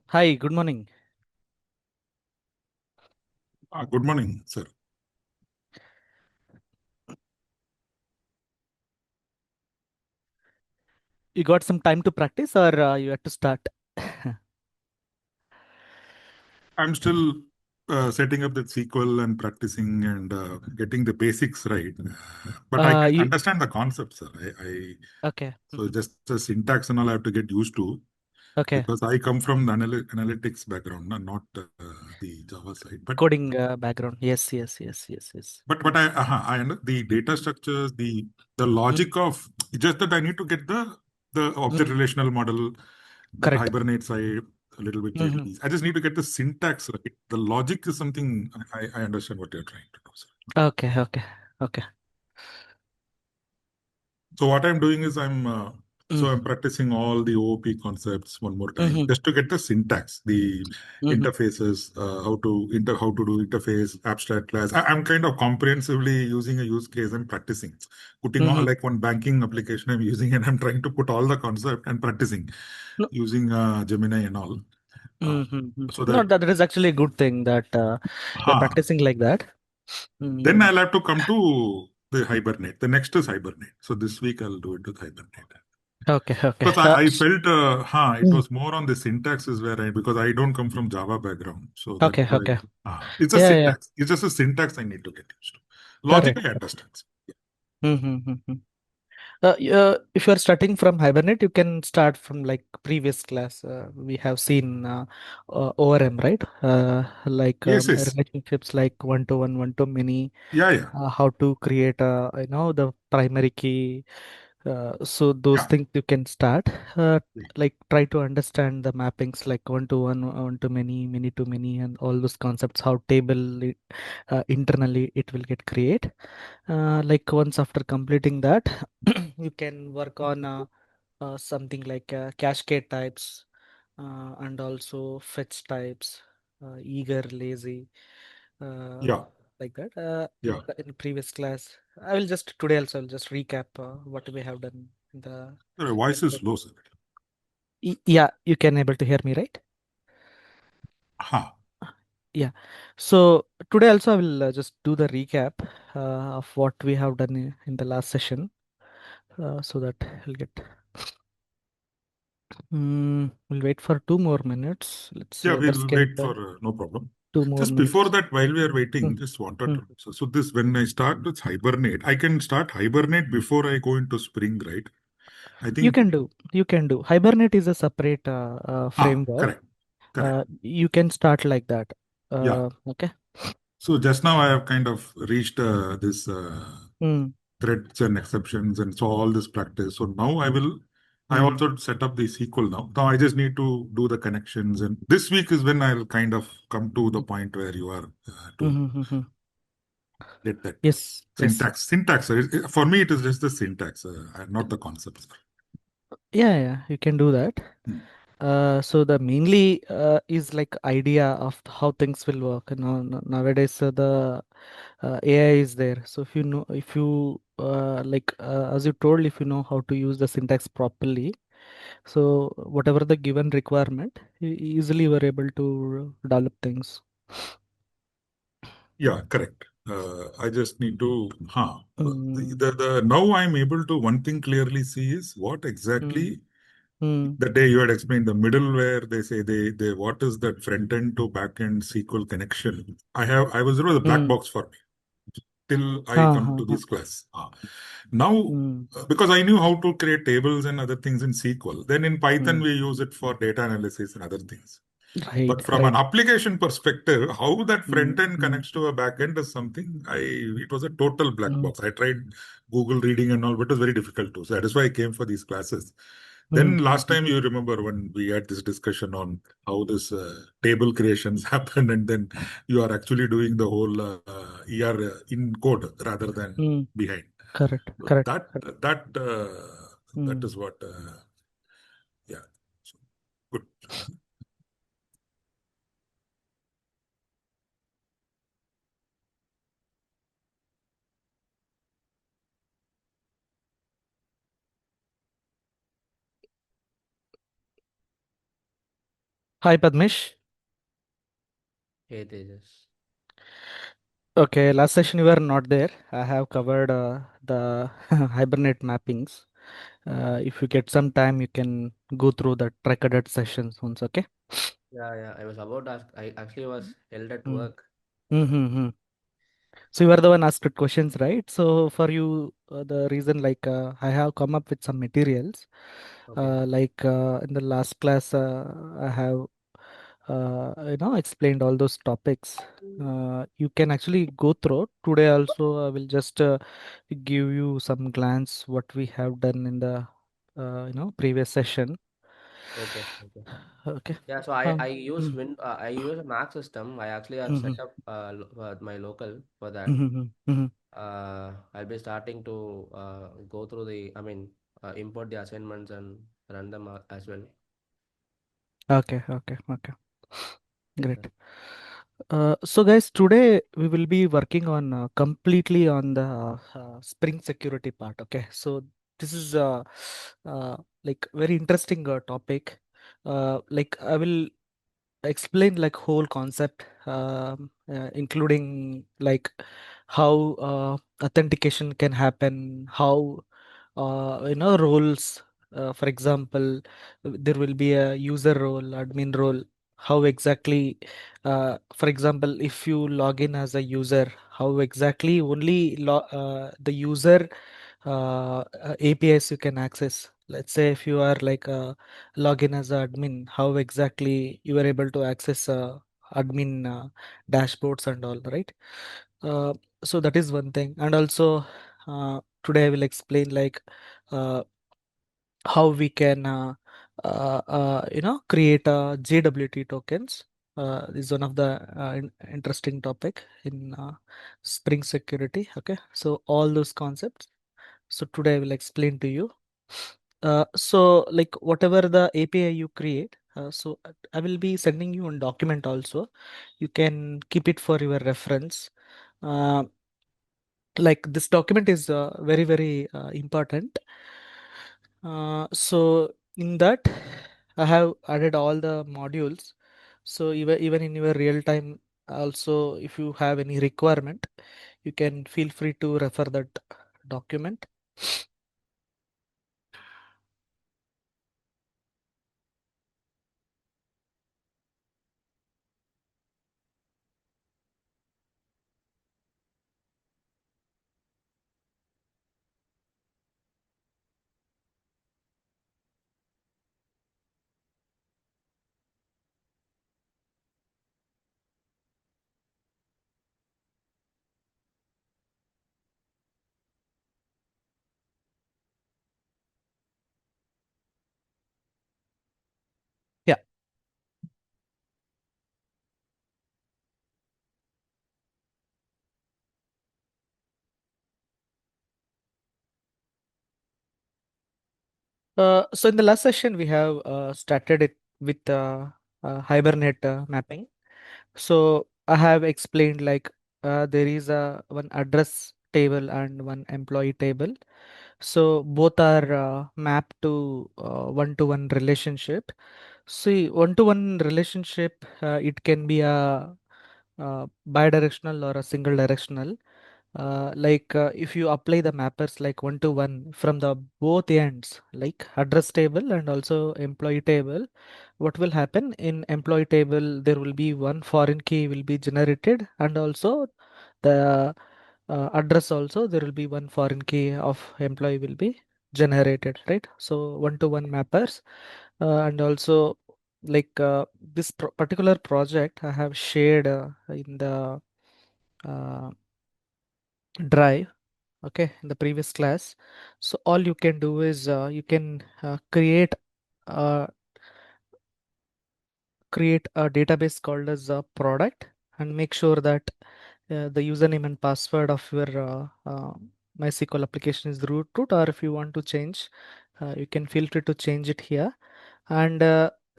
Hi, good morning. Good morning, sir. You got some time to practice or you have to start? I'm still setting up that SQL and practicing and getting the basics right. But I can You understand the concepts, sir. okay? So just the syntax and all I have to get used to Okay, because I come from the analytics background, not the Java side. But coding background. Yes, yes, yes, yes, yes. I under the data structures, the Mm, logic of just that I need to get the object mm, relational model, that correct. Hibernate side, a little bit Hmm. JDBs. I just need to get the syntax right. The logic is something I understand what you're trying to do, sir. Okay, okay, okay. So what I'm doing is Mm, I'm practicing all the OOP concepts one more time mm-hmm, just to get the syntax, the mm-hmm, interfaces, how to do interface, abstract class. I'm kind of comprehensively using a use case and practicing, putting all mm-hmm. like one banking application I'm using and I'm trying to put all the concept and practicing No, using Gemini and all. Uh, mm-hmm. so No, that that is actually a good thing that you're huh, practicing like that. then Mm. I'll have to come to the Hibernate. The next is Hibernate. So this week I'll do it with Hibernate. Okay, okay. Because I felt, it Mm. was more on the syntax is where because I don't come from Java background. So that's Okay, why, okay. it's a Yeah, yeah, syntax. It's just a syntax I need to get used to. Logic correct. I understand. Mm-hmm. If you are starting from Hibernate, you can start from like previous class. We have seen ORM, right? Like Yes, yes. relationships like one-to-one, one-to-many, Yeah, yeah. how to create the primary key. So those Yeah. things you can start. Uh, Right. like try to understand the mappings like one-to-one, one-to-many, many-to-many, and all those concepts. How internally it will get create. Like once after completing that, you can work on something like cascade types and also fetch types, eager, lazy, uh, Yeah. like that. Yeah. In previous class, I will just today also I'll just recap what we have done in the Your voice is lecture. low, sir. Yeah, you can able to hear me, right? Huh. Yeah. So today also I will just do the recap of what we have done in the last session, so that we'll get. We'll wait for 2 more minutes. Let's see. Yeah, Others we'll can wait for join. no problem. Two more Just before minutes. that, while we are waiting, Mm, just wanted mm. to. So this when I start with Hibernate, I can start Hibernate before I go into Spring, right? I You think. can do. You can do. Hibernate is a separate framework. Correct. Correct. You can start like that. Yeah. Okay. So just now I have kind of reached this Mm, threads and exceptions and so all this practice. So now I mm, also set up the SQL now. Now I just need to do the connections. And this week is when I'll kind of come to the mm, point where you are mm, to mm. get that Yes. Yes. syntax. Syntax, for me, it is just the syntax, not the concepts. Yeah. Yeah. You can do that. Hmm. So the mainly is like idea of how things will work. Nowadays the AI is there. So if you know, if you like as you told, if you know how to use the syntax properly, so whatever the given requirement, easily we're able to develop things. Yeah, correct. I just need to, Mm, now I'm able to, one thing clearly see is what mm, exactly mm, the day you had explained the middleware, they say they what is that front end to back end SQL connection? I was, it was a black mm. box for me till I Ha, come ha, to ha. this class. Now, Mm. because I knew how to create tables and other things in SQL, then in Python Mm. we use it for data analysis and other things. Right, But from an right. application perspective, how that front Mm, end mm, connects to a back end is something it was a total black mm, box. I tried Google reading and all, but it was very difficult to. So that is why I came for these classes. Then mm, last mm, time you remember when we had this discussion on how this table creations happen, and then you are actually doing the whole ER in code rather than mm. behind. Correct, So correct, that correct. that Mm. is what yeah. So, good. Hi, Padmish. Hey Tejas. Okay, last session you were not there. I have covered the Hibernate mappings. If you get some time, you can go through the recorded sessions once, okay? Yeah, I was about to ask. I actually was held at Mm. work. Mm-hmm. So you are the one asked questions, right? So for you, the reason like I have come up with some materials. Okay, In the last class, I have explained all those topics. You can actually go through. Today also, I will just give you some glance what we have done in the previous session. okay. Okay. Yeah, so I Um, I use mm, I use a Mac system. I actually have mhm, set up my local for that. mhm, mhm. I'll be starting to go through import the assignments and run them as well. Okay. Yes, sir. Great. So guys, today we will be working on completely on the Spring security part. Okay, so this is like very interesting topic. Like I will explain like whole concept, including like how authentication can happen, how roles. For example, there will be a user role, admin role. How exactly, for example, if you log in as a user, how exactly only the user APIs you can access. Let's say if you are like login as a admin, how exactly you are able to access admin dashboards and all, right? Uh, so that is one thing, and also today I will explain like uh, how we can create JWT tokens. This is one of the interesting topic in Spring security. Okay, so all those concepts. So today I will explain to you. So like whatever the API you create, I will be sending you a document also. You can keep it for your reference. Uh, like this document is very important. So in that I have added all the modules. So even in your real time, also if you have any requirement, you can feel free to refer that document. Yeah. So in the last session, we have started it with Hibernate mapping. So I have explained like there is a one address table and one employee table. So both are mapped to one-to-one relationship. See, one-to-one relationship, it can be a bidirectional or a single directional. If you apply the mappers like one to one from the both ends, like address table and also employee table, what will happen in employee table? There will be one foreign key will be generated, and also the address also there will be one foreign key of employee will be generated, right? So one to one mappers, and also this particular project I have shared in the uh, drive, okay, in the previous class. So all you can do is you can uh, create a database called as a product, and make sure that the username and password of your MySQL application is root, or if you want to change, you can feel free to change it here. And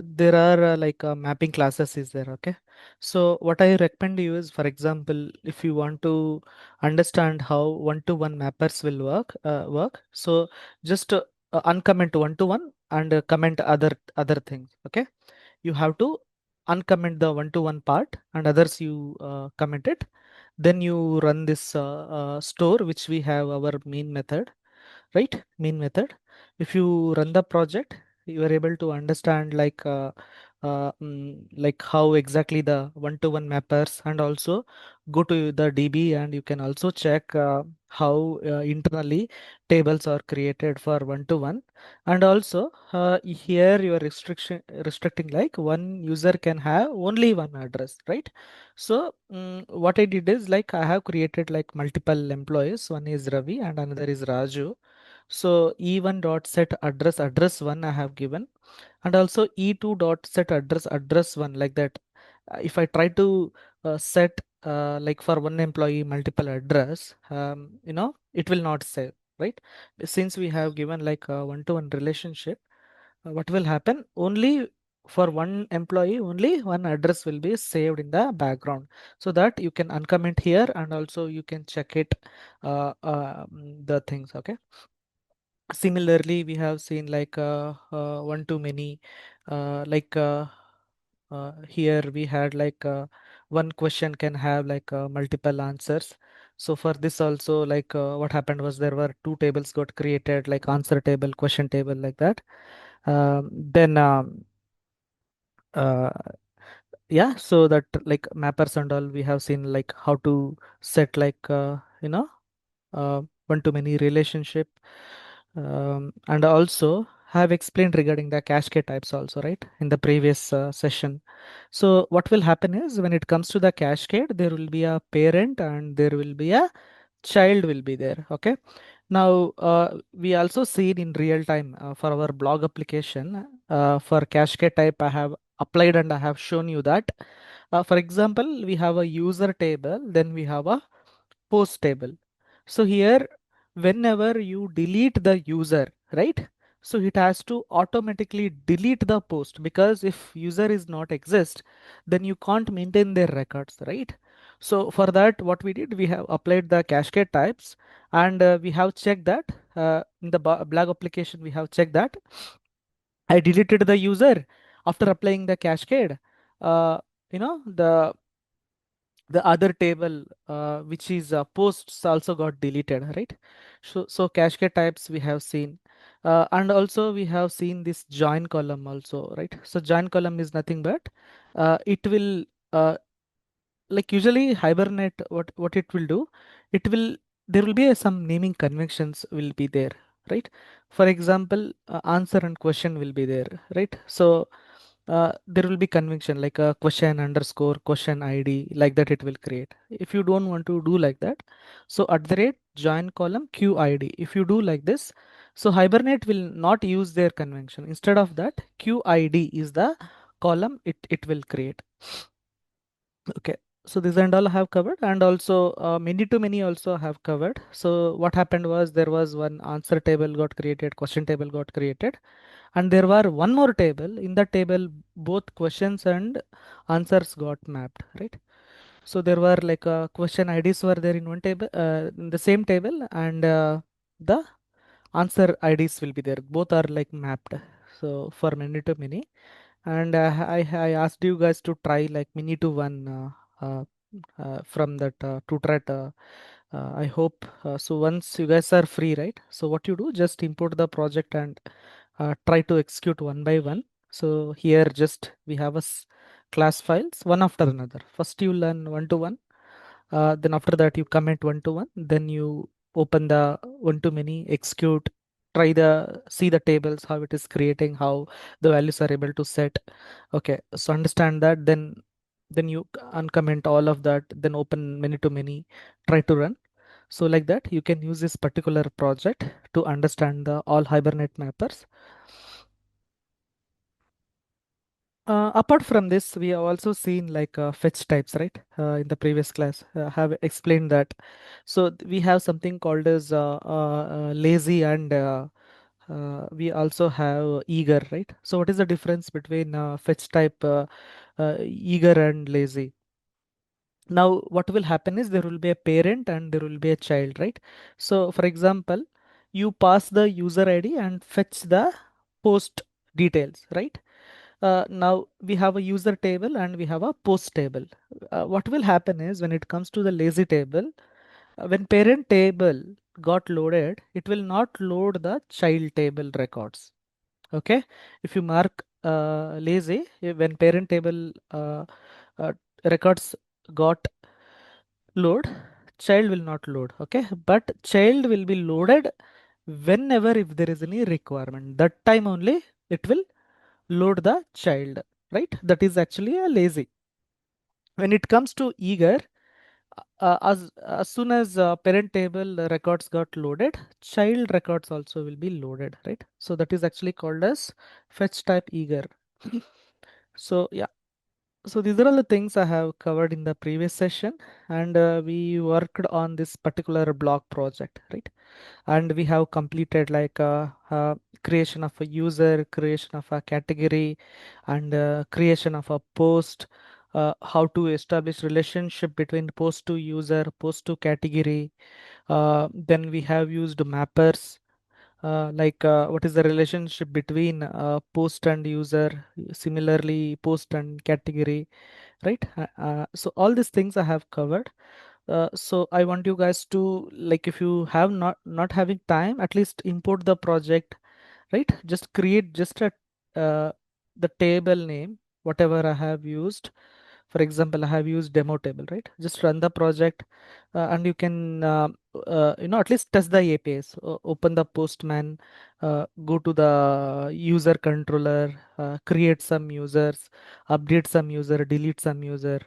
there are mapping classes is there. Okay, so what I recommend you is, for example, if you want to understand how one-to-one mappers will work, so just uncomment one-to-one and comment other things. Okay, you have to uncomment the one-to-one part and others you comment it. Then you run this store, which we have our main method, right? Main method. If you run the project, you are able to understand like how exactly the one-to-one mappers, and also go to the DB and you can also check how internally tables are created for one-to-one. And also here you are restricting like one user can have only one address, right? So what I did is like I have created like multiple employees. One is Ravi and another is Raju. So E1 dot set address one I have given, and also E2 dot set address one, like that. If I try to set like for one employee multiple address, it will not save, right? Since we have given like a one-to-one relationship, what will happen? Only for one employee, only one address will be saved in the background, so that you can uncomment here and also you can check it the things. Okay. Similarly, we have seen like one too many, like here we had like one question can have like multiple answers. So for this also, like what happened was there were two tables got created, like answer table, question table, like that. Then uh, yeah, so that like mappers and all, we have seen like how to set like one to many relationship, and also have explained regarding the cascade types also, right, in the previous session. So what will happen is when it comes to the cascade, there will be a parent and there will be a child will be there. Okay. Now we also see it in real time for our blog application. For cascade type, I have applied and I have shown you that. For example, we have a user table, then we have a post table. So here, whenever you delete the user, right? So it has to automatically delete the post, because if user is not exist, then you can't maintain their records, right? So for that, what we did, we have applied the cascade types, and we have checked that in the blog application, we have checked that I deleted the user after applying the cascade. The other table, which is posts, also got deleted, right? So cascade types we have seen, and also we have seen this join column also, right? So join column is nothing but it will uh, like usually Hibernate, what it will do, it will there will be some naming conventions will be there, right? For example, answer and question will be there, right? So there will be convention like a question underscore question ID, like that it will create. If you don't want to do like that, so at the rate join column QID, if you do like this, so Hibernate will not use their convention. Instead of that, QID is the column it will create. Okay, so this and all I have covered, and also many to many also have covered. So what happened was there was one answer table got created, question table got created, and there were one more table. In that table, both questions and answers got mapped, right? So there were like question IDs were there in one table, in the same table, and the answer IDs will be there. Both are like mapped. So for many to many, and I asked you guys to try like many to one from that Tutort. I hope so. Once you guys are free, right? So what you do, just import the project and try to execute one by one. So here just we have class files one after another. First you learn one to one, then after that you comment one to one, then you open the one to many, execute, try the see the tables, how it is creating, how the values are able to set. Okay, so understand that, then you uncomment all of that, then open many to many, try to run. So like that you can use this particular project to understand the all Hibernate mappers. Apart from this, we have also seen like fetch types, right? In the previous class, have explained that. So we have something called as lazy, and we also have eager, right? So what is the difference between fetch type, eager and lazy? Now, what will happen is there will be a parent and there will be a child, right? So for example, you pass the user ID and fetch the post details, right? Now we have a user table and we have a post table. What will happen is when it comes to the lazy table, when parent table got loaded, it will not load the child table records. Okay, if you mark lazy, when parent table uh, records got load, child will not load. Okay, but child will be loaded whenever if there is any requirement. That time only it will load the child, right? That is actually a lazy. When it comes to eager, as soon as parent table records got loaded, child records also will be loaded, right? So that is actually called as fetch type eager. So yeah, so these are all the things I have covered in the previous session, and we worked on this particular blog project, right? And we have completed like creation of a user, creation of a category, and creation of a post, how to establish relationship between post to user, post to category. Then we have used mappers, like what is the relationship between post and user, similarly post and category, right? So all these things I have covered. So I want you guys to, like, if you have not having time, at least import the project, right? Just create just a the table name, whatever I have used. For example, I have used demo table, right? Just run the project, and you can at least test the APIs. Open the Postman, go to the user controller, create some users, update some user, delete some user.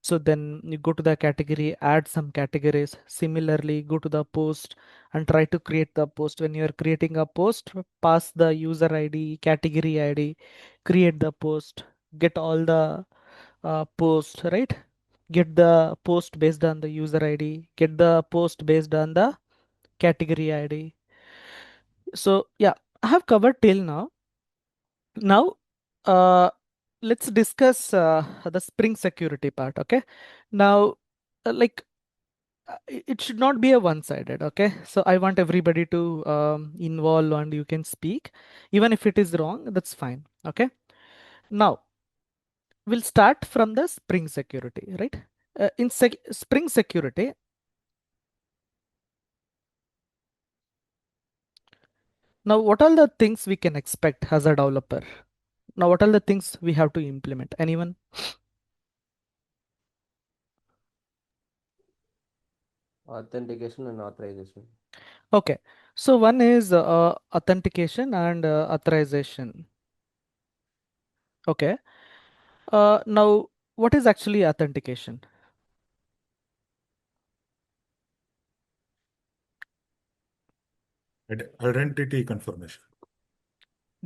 So then you go to the category, add some categories. Similarly, go to the post and try to create the post. When you are creating a post, pass the user ID, category ID, create the post, get all the post, right? Get the post based on the user ID, get the post based on the category ID. So yeah, I have covered till now. Now, uh, let's discuss the Spring security part. Okay. Now, like, it should not be a one-sided. Okay. So I want everybody to involve and you can speak. Even if it is wrong, that's fine. Okay. Now, we'll start from the Spring security, right? In Spring security, now what are the things we can expect as a developer? Now, what are the things we have to implement? Anyone? Authentication and authorization. Okay. So one is authentication and authorization. Okay. Now, what is actually authentication? Identity confirmation.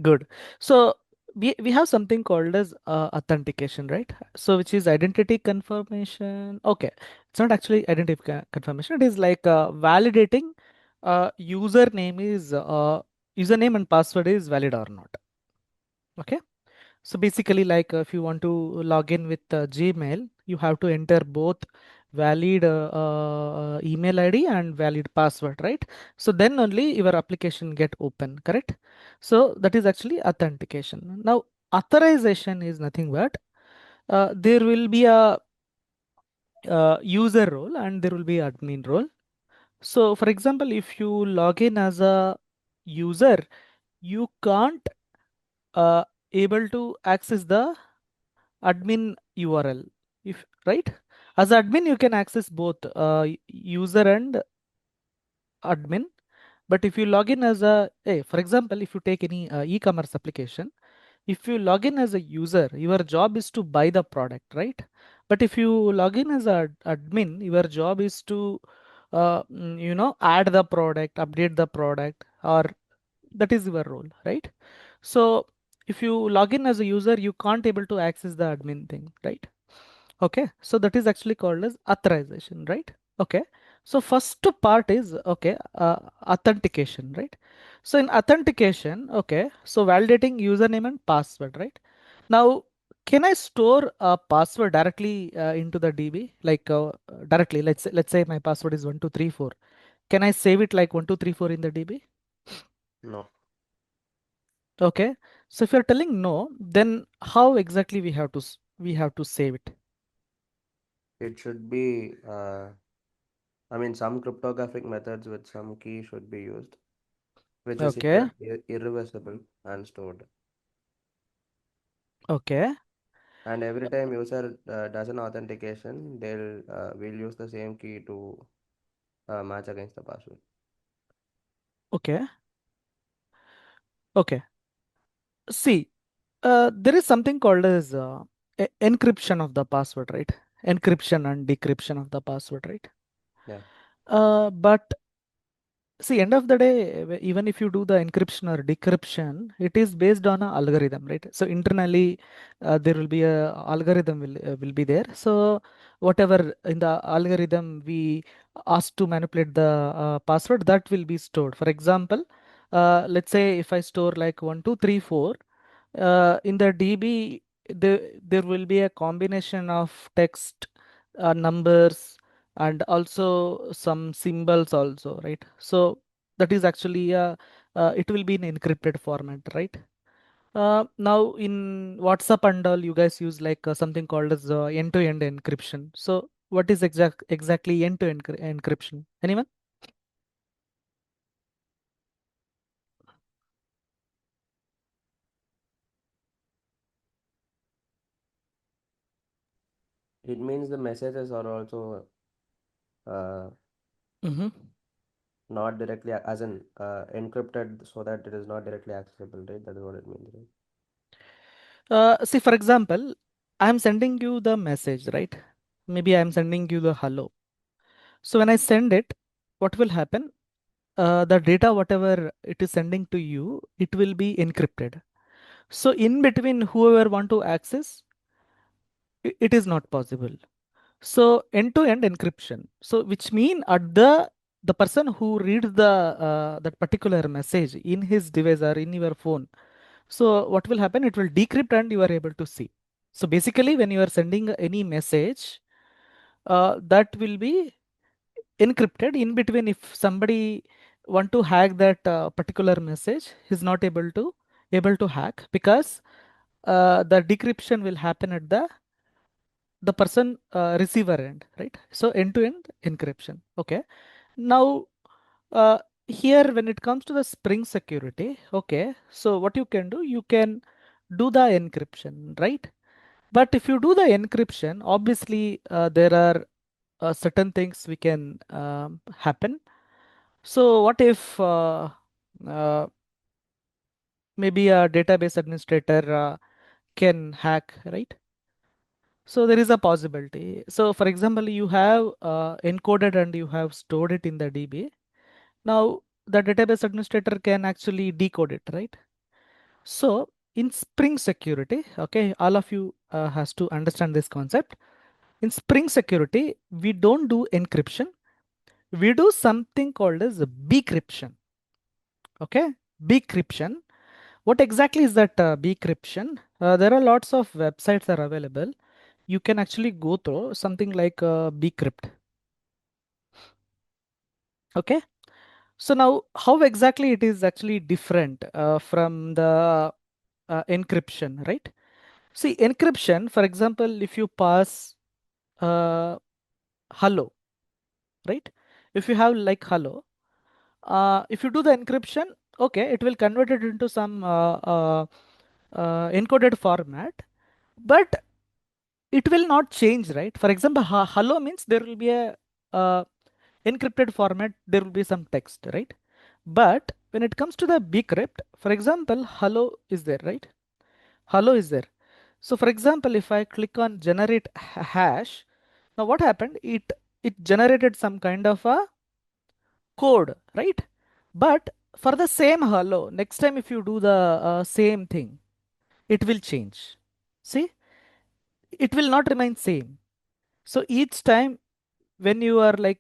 Good. So we have something called as authentication, right? So which is identity confirmation. Okay, it's not actually identity confirmation. It is like validating username is username and password is valid or not. Okay. So basically, like if you want to log in with Gmail, you have to enter both valid email ID and valid password, right? So then only your application get open, correct? So that is actually authentication. Now, authorization is nothing but there will be a user role and there will be admin role. So for example, if you log in as a user, you can't uh, able to access the admin URL. If right, as admin you can access both user and admin. But if you log in as a, hey, for example, if you take any e-commerce application, if you log in as a user, your job is to buy the product, right? But if you log in as a admin, your job is to add the product, update the product, or that is your role, right? So if you log in as a user, you can't able to access the admin thing, right? Okay, so that is actually called as authorization, right? Okay, so first part is okay, authentication, right? So in authentication, okay, so validating username and password, right? Now, can I store a password directly into the DB, like directly? Let's say my password is 1234. Can I save it like 1234 in the DB? No. Okay, So if you're telling no, then how exactly we have to save it? It should be, I mean, some cryptographic methods with some key should be used, which is Okay, irreversible and stored. okay, And every time user does an authentication, will use the same key to match against the password. okay, okay. See, there is something called as encryption of the password, right? Encryption and decryption of the password, right? Yeah. But see, end of the day, even if you do the encryption or decryption, it is based on an algorithm, right? So internally, there will be a algorithm will be there. So whatever in the algorithm we ask to manipulate the password, that will be stored. For example, let's say if I store like 1 2 3 4, in the DB, there will be a combination of text, numbers, and also some symbols also, right? So that is actually it will be in encrypted format, right? Now in WhatsApp and all, you guys use like something called as end-to-end encryption. So what is exactly end-to-end encryption? Anyone? It means the messages are also uh, Mm-hmm. not directly, as in encrypted so that it is not directly accessible, right? That is what it means, right? See, for example, I'm sending you the message, right? Maybe I'm sending you the hello. So when I send it, what will happen? The data, whatever it is sending to you, it will be encrypted. So in between, whoever want to access, it is not possible. So end-to-end encryption. So which mean at the person who reads the that particular message in his device or in your phone. So what will happen? It will decrypt and you are able to see. So basically, when you are sending any message, that will be encrypted. In between, if somebody want to hack that particular message, he's not able to hack, because the decryption will happen at the person receiver end, right? So end to end encryption. Okay. Now, uh, here when it comes to the Spring security, okay, so what you can do, you can do the encryption, right? But if you do the encryption, obviously there are certain things we can happen. So what if uh, maybe a database administrator can hack, right? So there is a possibility. So for example, you have encoded and you have stored it in the DB. Now the database administrator can actually decode it, right? So in Spring Security, okay, all of you has to understand this concept. In Spring Security, we don't do encryption. We do something called as decryption. Okay, decryption. What exactly is that decryption? There are lots of websites are available. You can actually go through something like bcrypt. Okay, so now how exactly it is actually different from the encryption, right? See, encryption, for example, if you pass uh, hello, right? If you have like hello, if you do the encryption, okay, it will convert it into some encoded format, but it will not change, right? For example, hello means there will be a uh, encrypted format, there will be some text, right? But when it comes to the bcrypt, for example, hello is there, right? Hello is there. So for example, if I click on generate hash, now what happened? It generated some kind of a code, right? But for the same hello, next time if you do the same thing, it will change. See, it will not remain same. So each time when you are like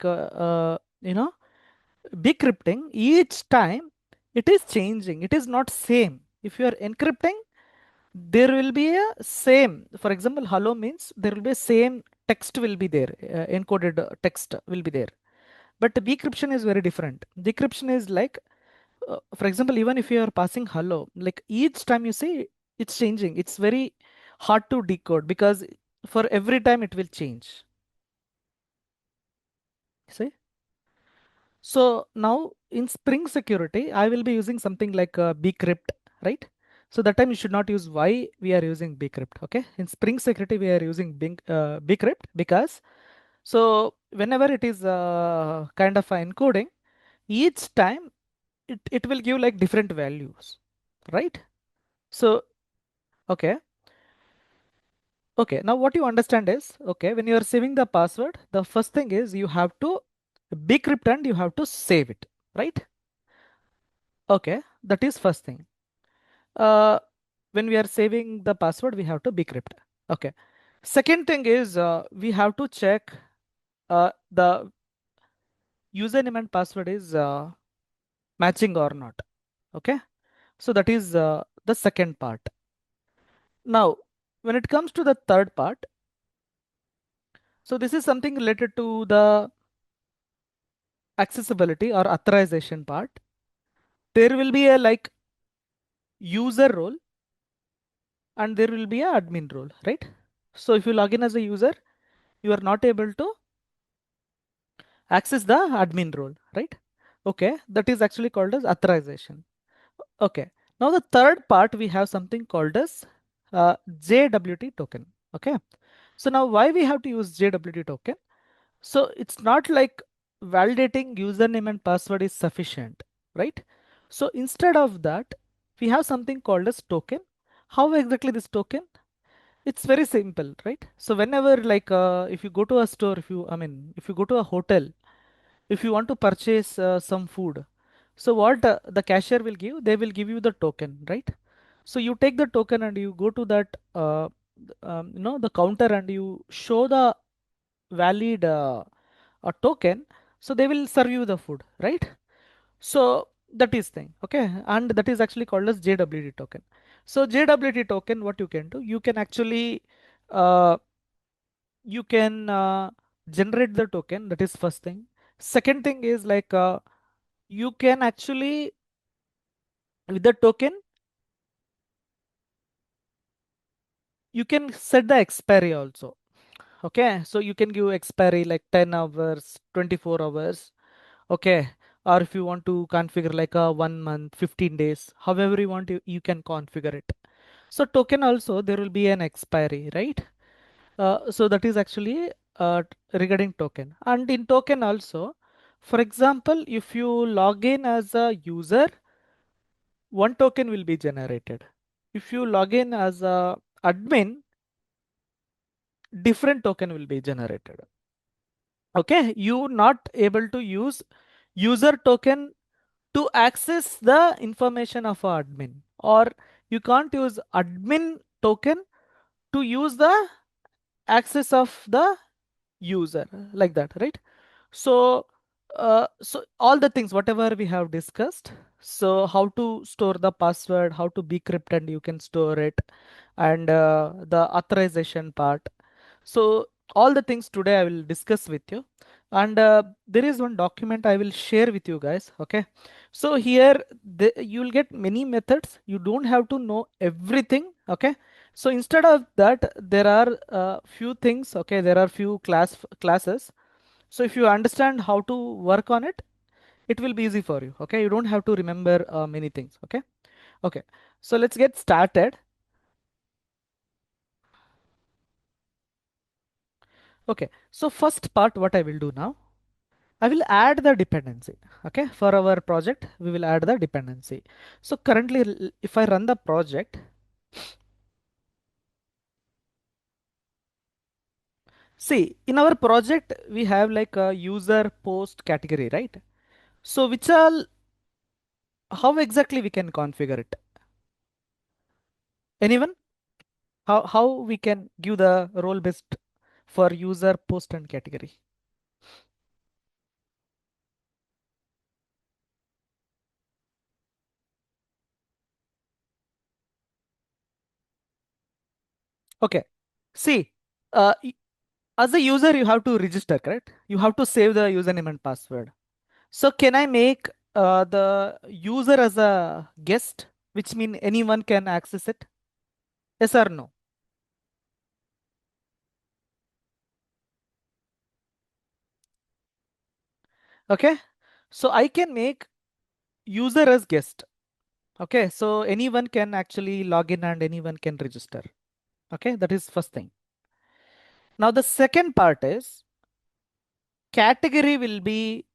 decrypting, each time it is changing. It is not same. If you are encrypting, there will be a same. For example, hello means there will be a same text will be there, encoded text will be there. But decryption is very different. Decryption is like for example, even if you are passing hello, like each time you say it's changing, it's very hard to decode because for every time it will change. See? So now in Spring Security, I will be using something like bcrypt, right? So that time you should not use why we are using bcrypt. Okay, in Spring Security we are using bcrypt because so whenever it is kind of encoding, each time it will give like different values, right? So okay, okay. Now what you understand is okay when you are saving the password, the first thing is you have to bcrypt and you have to save it, right? Okay, that is first thing. uh, when we are saving the password, we have to bcrypt. Okay. Second thing is we have to check the username and password is matching or not. Okay. So that is the second part. Now, when it comes to the third part, so this is something related to the accessibility or authorization part. There will be a like user role and there will be a admin role, right? So if you log in as a user, you are not able to access the admin role, right? Okay, that is actually called as authorization. Okay, now the third part we have something called as JWT token. Okay, so now why we have to use JWT token? So it's not like validating username and password is sufficient, right? So instead of that, we have something called as token. How exactly this token? It's very simple, right? So whenever like if you go to a store, if you go to a hotel, if you want to purchase some food, so what the cashier will give, they will give you the token, right? So you take the token and you go to that the counter and you show the valid a token, so they will serve you the food, right? So that is thing, okay, and that is actually called as JWT token. So JWT token, what you can do, you can actually uh, you can generate the token. That is first thing. Second thing is like you can actually with the token you can set the expiry also. Okay, so you can give expiry like 10 hours, 24 hours. Okay, or if you want to configure like a 1 month, 15 days, however you want, you can configure it. So token also there will be an expiry, right? So that is actually regarding token. And in token also, for example, if you log in as a user, one token will be generated. If you log in as a admin, different token will be generated. Okay, you not able to use user token to access the information of a admin, or you can't use admin token to use the access of the user, like that, right? So so all the things whatever we have discussed, so how to store the password, how to decrypt and you can store it, and the authorization part, so all the things today I will discuss with you. And there is one document I will share with you guys. Okay, so here you will get many methods, you don't have to know everything. Okay, so instead of that there are few things. Okay, there are few classes. So if you understand how to work on it, it will be easy for you. Okay, you don't have to remember many things. Okay, okay, so let's get started. Okay, so first part what I will do now, I will add the dependency. Okay, for our project we will add the dependency. So currently if I run the project, see in our project we have like a user post category, right? So which all, how exactly we can configure it? Anyone? How we can give the role based for user post and category? Okay, see, as a user you have to register, correct? You have to save the username and password. So can I make the user as a guest, which mean anyone can access it? Yes or no? Okay. So I can make user as guest. Okay. So anyone can actually log in and anyone can register. Okay. That is first thing. Now the second part is category will be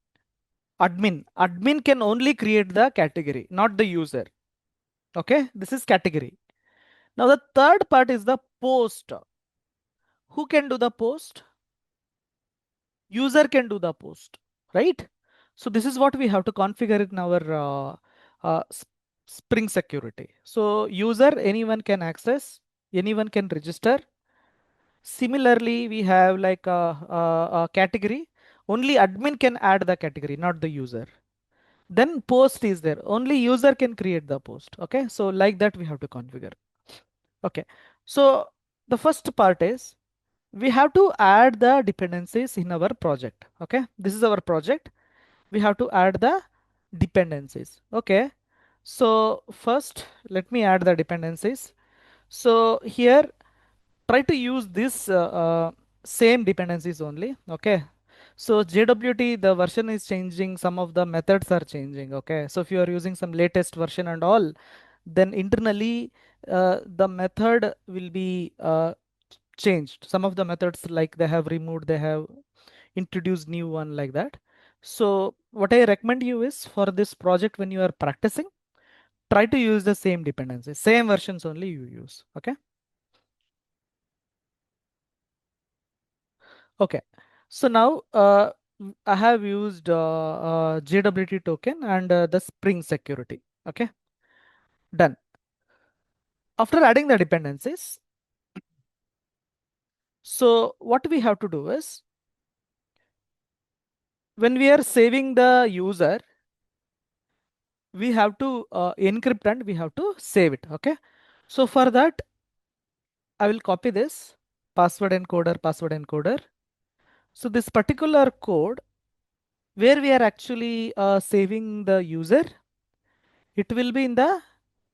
admin. Admin can only create the category, not the user. Okay. This is category. Now the third part is the post. Who can do the post? User can do the post, right? So this is what we have to configure in our uh, Spring Security. So user, anyone can access, anyone can register. Similarly, we have like a category. Only admin can add the category, not the user. Then post is there. Only user can create the post. Okay, so like that we have to configure. Okay, so the first part is we have to add the dependencies in our project. Okay, this is our project. We have to add the dependencies. Okay, so first let me add the dependencies. So here try to use this same dependencies only. Okay, so JWT, the version is changing, some of the methods are changing. Okay, so if you are using some latest version and all, then internally the method will be changed. Some of the methods, like they have removed, they have introduced new one, like that. So what I recommend you is, for this project, when you are practicing, try to use the same dependencies, same versions only you use. Okay. Okay. So now I have used JWT token and the Spring Security. Okay. Done. After adding the dependencies, so what we have to do is, when we are saving the user, we have to encrypt and we have to save it. Okay. So for that, I will copy this password encoder, password encoder. So this particular code where we are actually saving the user, it will be in the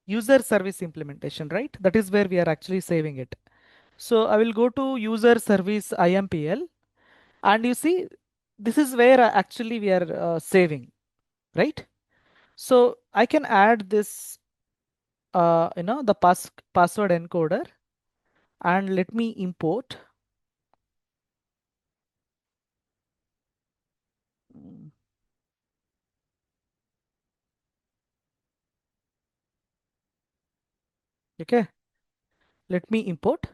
user service implementation, right? That is where we are actually saving it. So I will go to user service IMPL, and you see, this is where actually we are saving, right? So I can add this, the password encoder, and let me import. Mm, okay, let me import.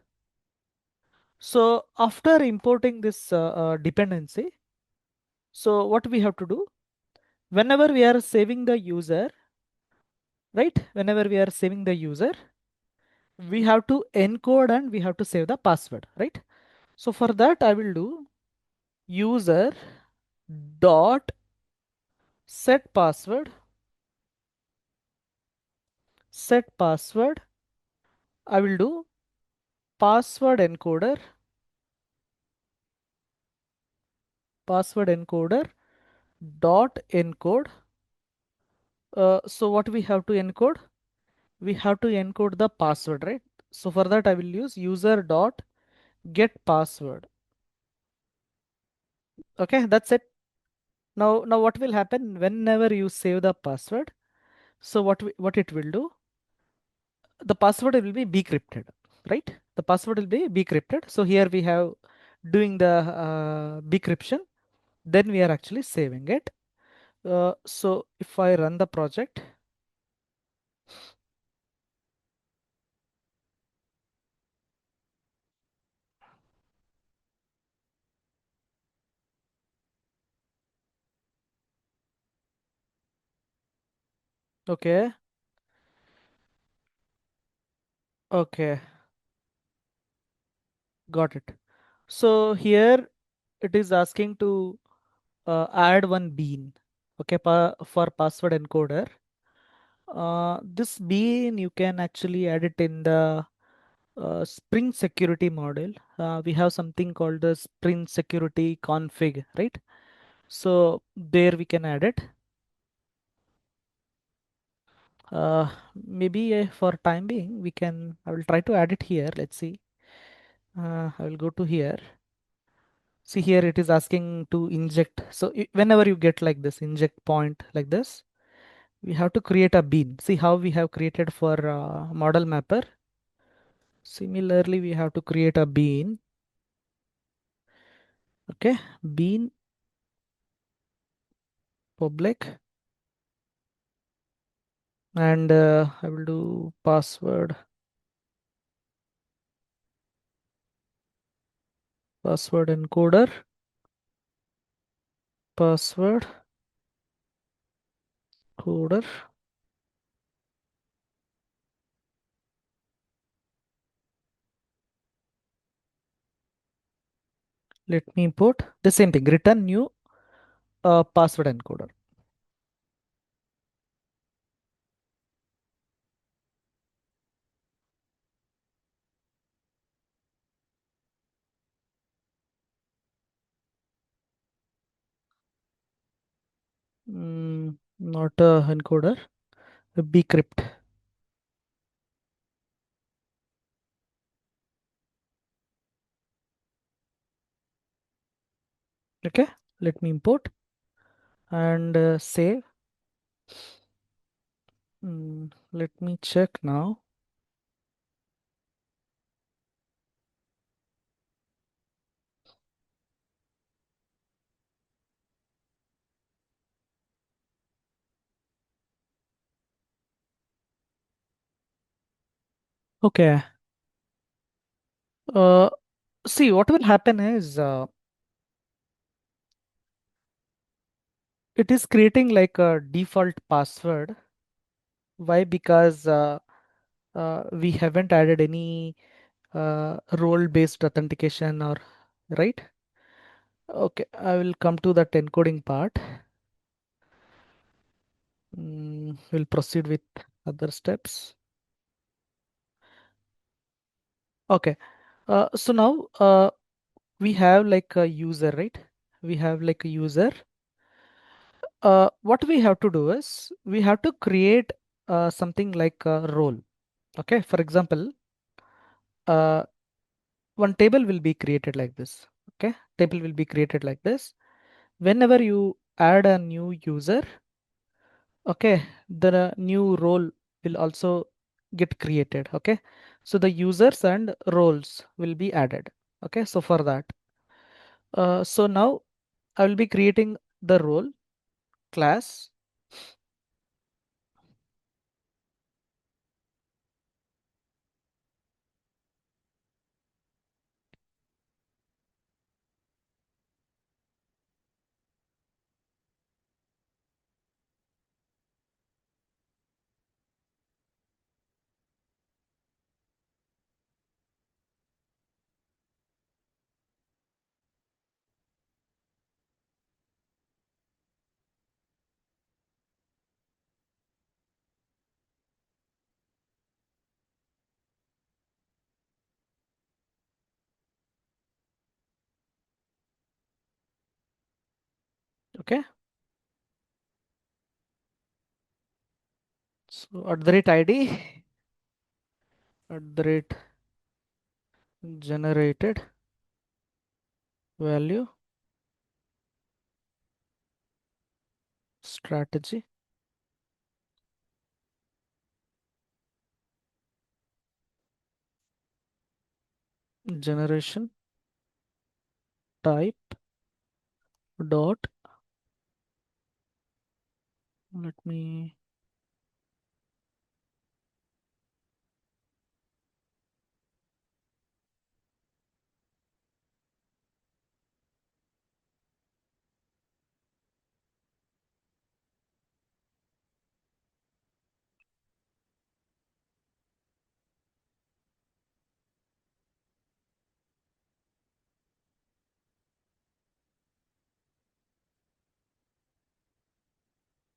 So after importing this dependency, so what we have to do, whenever we are saving the user, right? Whenever we are saving the user, we have to encode and we have to save the password, right? So for that, I will do user dot set password, set password. I will do password encoder, password encoder dot encode. So what we have to encode? We have to encode the password, right? So for that, I will use user dot get password. Okay, that's it. Now what will happen whenever you save the password? So what it will do? The password will be decrypted, right? The password will be decrypted. So here we have doing the decryption. Then we are actually saving it. So if I run the project, okay, okay, got it. So here it is asking to add one bean, okay, for password encoder. This bean you can actually add it in the Spring Security module. We have something called the Spring Security config, right? So there we can add it. Maybe for time being, I will try to add it here. Let's see. I will go to here. See here, it is asking to inject. So whenever you get like this, inject point like this, we have to create a bean. See how we have created for model mapper. Similarly, we have to create a bean. Okay, bean public, and I will do password encoder, password coder. Let me import the same thing. Return new password encoder. Not a encoder, a bcrypt. Okay, let me import and save. Let me check now. Okay. Uh, See what will happen is it is creating like a default password. Why? Because we haven't added any role-based authentication or right. Okay, I will come to that encoding part. We'll proceed with other steps. Okay, so now we have like a user, right? We have like a user. What we have to do is we have to create something like a role. Okay, for example, uh, one table will be created like this. Okay, table will be created like this. Whenever you add a new user, okay, the new role will also get created. Okay, so the users and roles will be added. Okay, so for that, so now I will be creating the role class. Okay, so at the rate ID, at the rate generated value strategy generation type dot,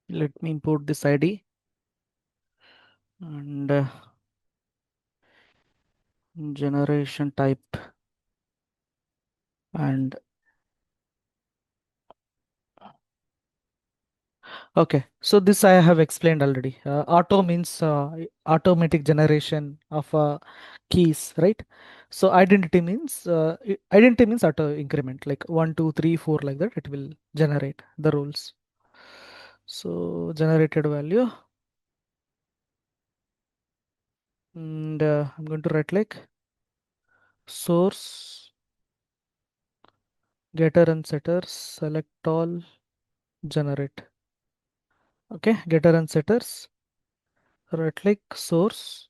let me import this ID and generation type and Okay, so this I have explained already. Auto means automatic generation of keys, right? So identity means auto increment, like 1, 2, 3, 4, like that. It will generate the rules. So generated value, and I'm going to write like source getter and setters select all generate. Okay, getter and setters, right click source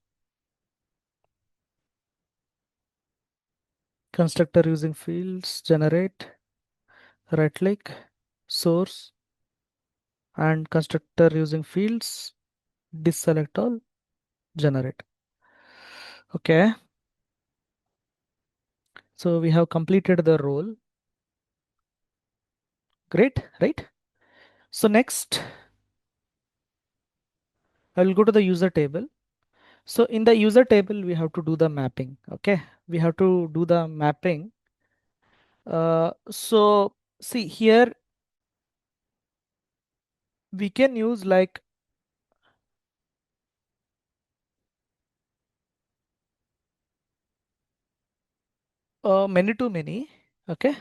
constructor using fields generate, right click source and constructor using fields deselect all generate. Okay, so we have completed the role. Great, right? So next I will go to the user table. So in the user table we have to do the mapping. Okay, we have to do the mapping. So see here we can use like many to many. Okay,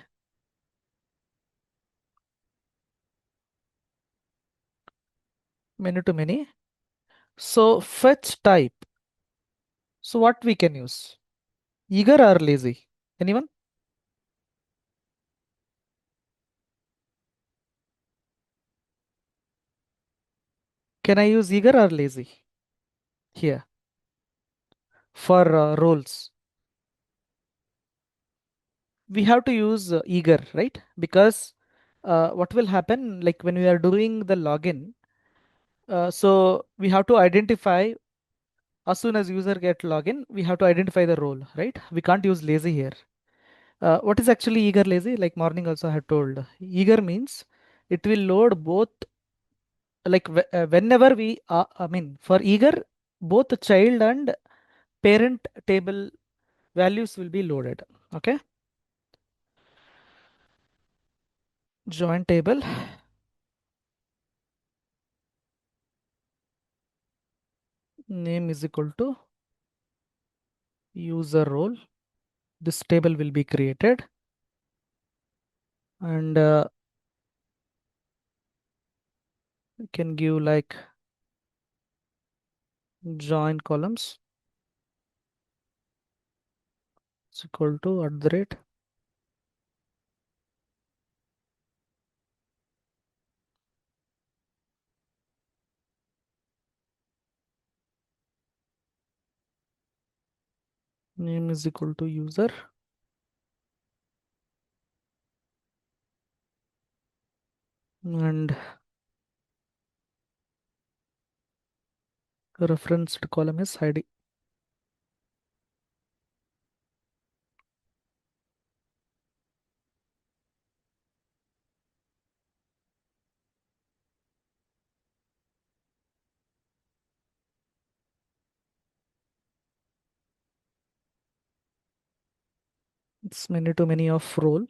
many to many. So fetch type. So what we can use? Eager or lazy? Anyone? Can I use eager or lazy here for roles? We have to use eager, right? Because what will happen like when we are doing the login, so we have to identify as soon as user get login, we have to identify the role, right? We can't use lazy here. What is actually eager lazy? Like morning also I had told. Eager means it will load both like whenever we I mean for eager both the child and parent table values will be loaded. Okay, join table name is equal to user role. This table will be created and you can give like join columns is equal to at the rate name is equal to user and referenced column is id. It's many to many of role.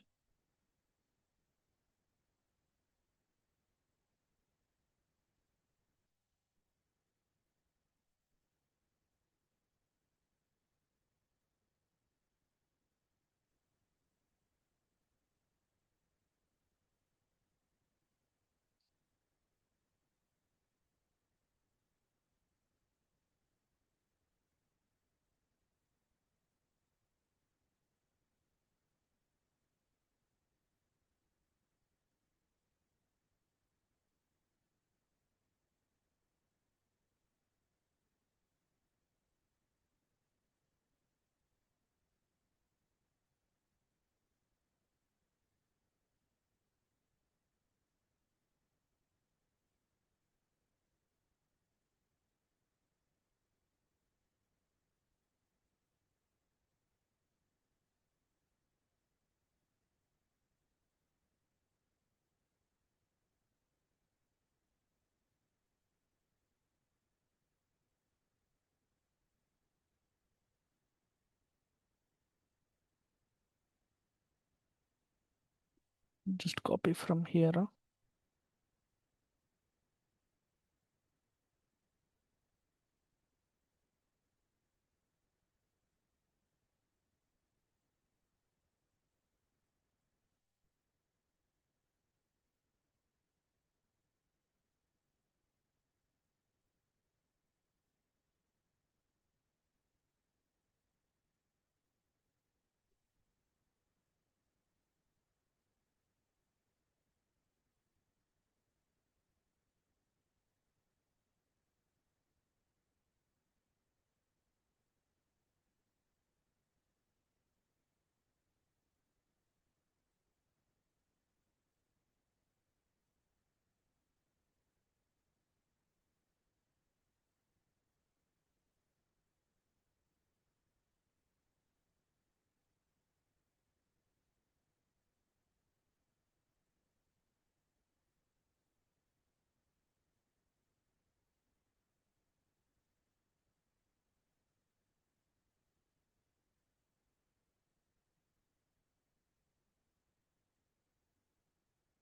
Just copy from here.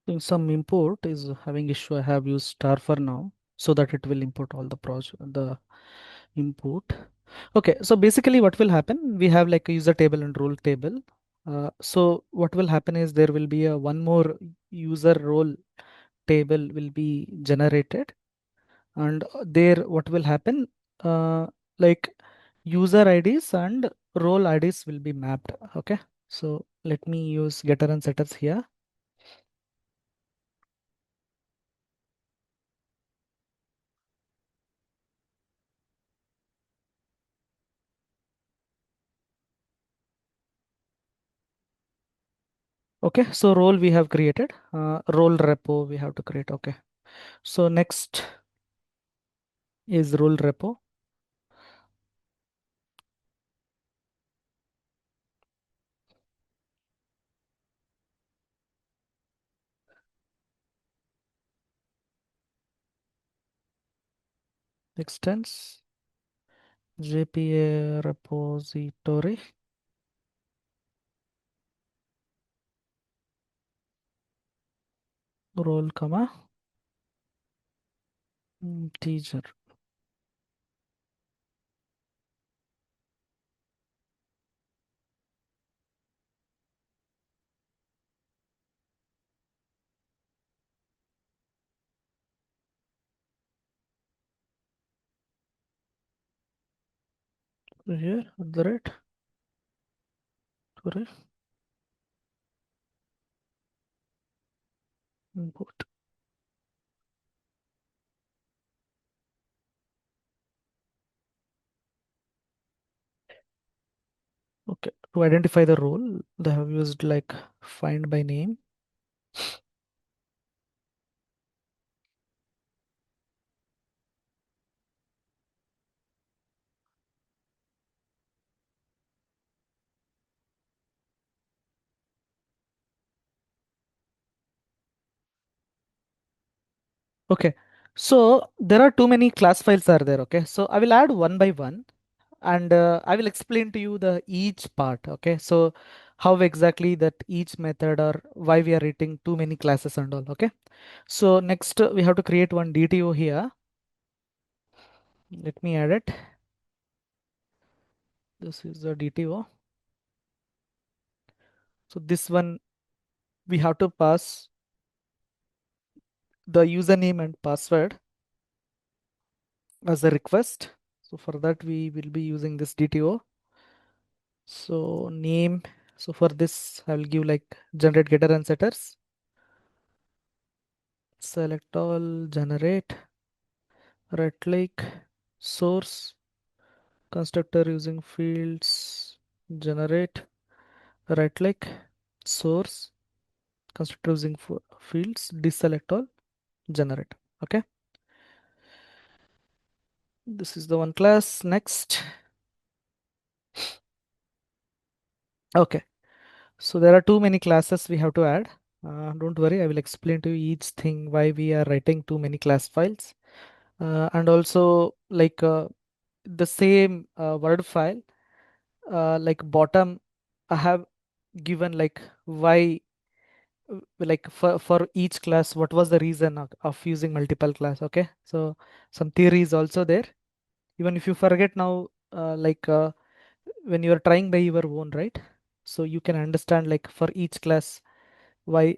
In some import is having issue. I have used star for now so that it will import all the the import. Okay, so basically what will happen? We have like a user table and role table. So what will happen is there will be a one more user role table will be generated, and there what will happen? Uh, like user IDs and role IDs will be mapped. Okay, so let me use getter and setters here. Okay, so role we have created, role repo we have to create. Okay, so next is role repo. Extends JPA repository, role comma teacher. Here at the rate, sorry, import. Okay, to identify the role, they have used like find by name. Okay, so there are too many class files are there. Okay, so I will add one by one, and I will explain to you the each part. Okay, so how exactly that each method or why we are writing too many classes and all. Okay, so next we have to create one DTO here. Let me add it. This is the DTO. So this one we have to pass the username and password as a request. So for that we will be using this DTO. So name. So for this I will give like generate getter and setters. Select all, generate, right click, source, constructor using fields, generate, right click, source, constructor using fields, deselect all, generate. Okay, this is the one class. Next. Okay, so there are too many classes we have to add. Don't worry, I will explain to you each thing why we are writing too many class files. And also like the same word file, like bottom I have given like why, like for each class what was the reason of using multiple class. Okay, so some theory is also there. Even if you forget now, like when you are trying by your own, right, so you can understand like for each class why.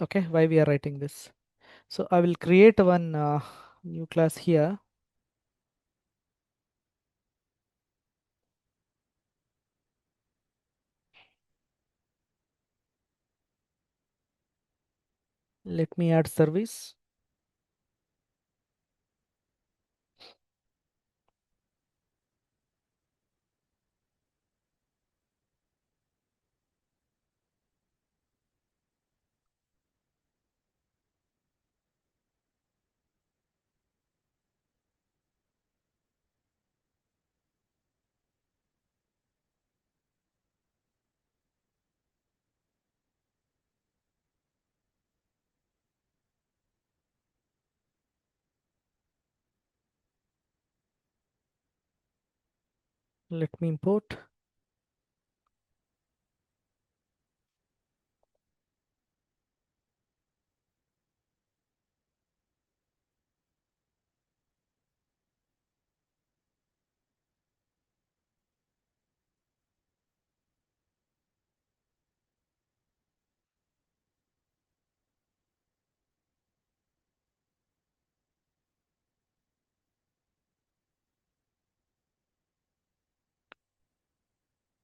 Okay, why we are writing this. So I will create one new class here. Let me add service. Let me import.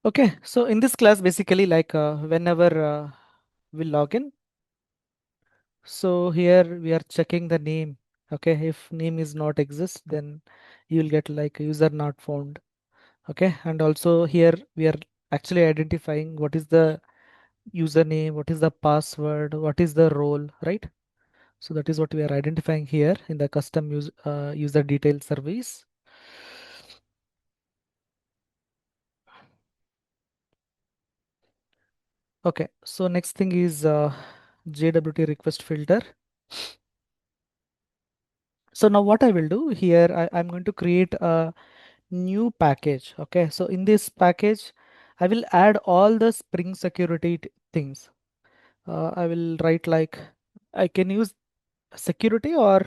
Okay, so in this class, basically, like whenever we log in, so here we are checking the name. Okay, if name is not exist, then you will get like user not found. Okay, and also here we are actually identifying what is the username, what is the password, what is the role, right? So that is what we are identifying here in the custom user detail service. Okay, so next thing is JWT request filter. So now what I will do here, I'm going to create a new package. Okay, so in this package, I will add all the Spring Security things. I will write like I can use security or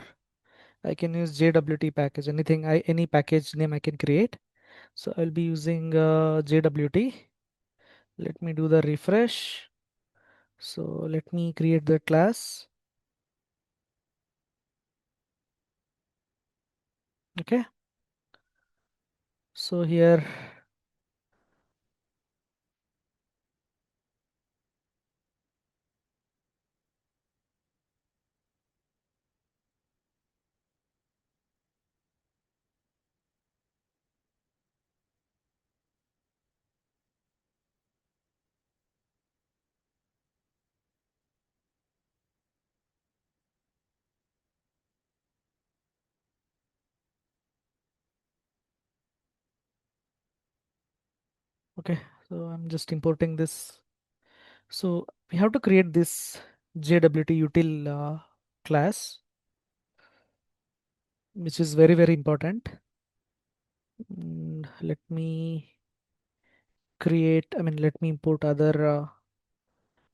I can use JWT package. Anything, any package name I can create. So I'll be using JWT. Let me do the refresh. So let me create the class. Okay. So here, okay. So I'm just importing this. So we have to create this JWT util class, which is very, very important. Let me let me import other,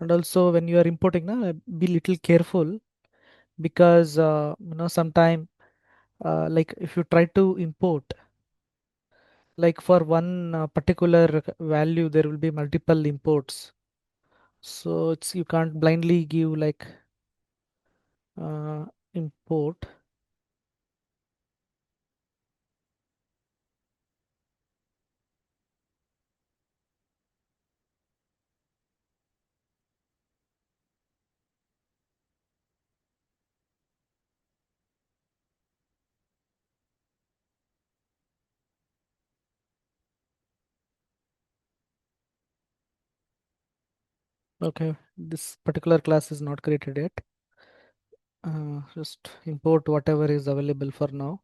and also when you are importing, be little careful because, sometime, like if you try to import, like for one particular value, there will be multiple imports. So it's, you can't blindly give like import. Okay, this particular class is not created yet. Just import whatever is available for now.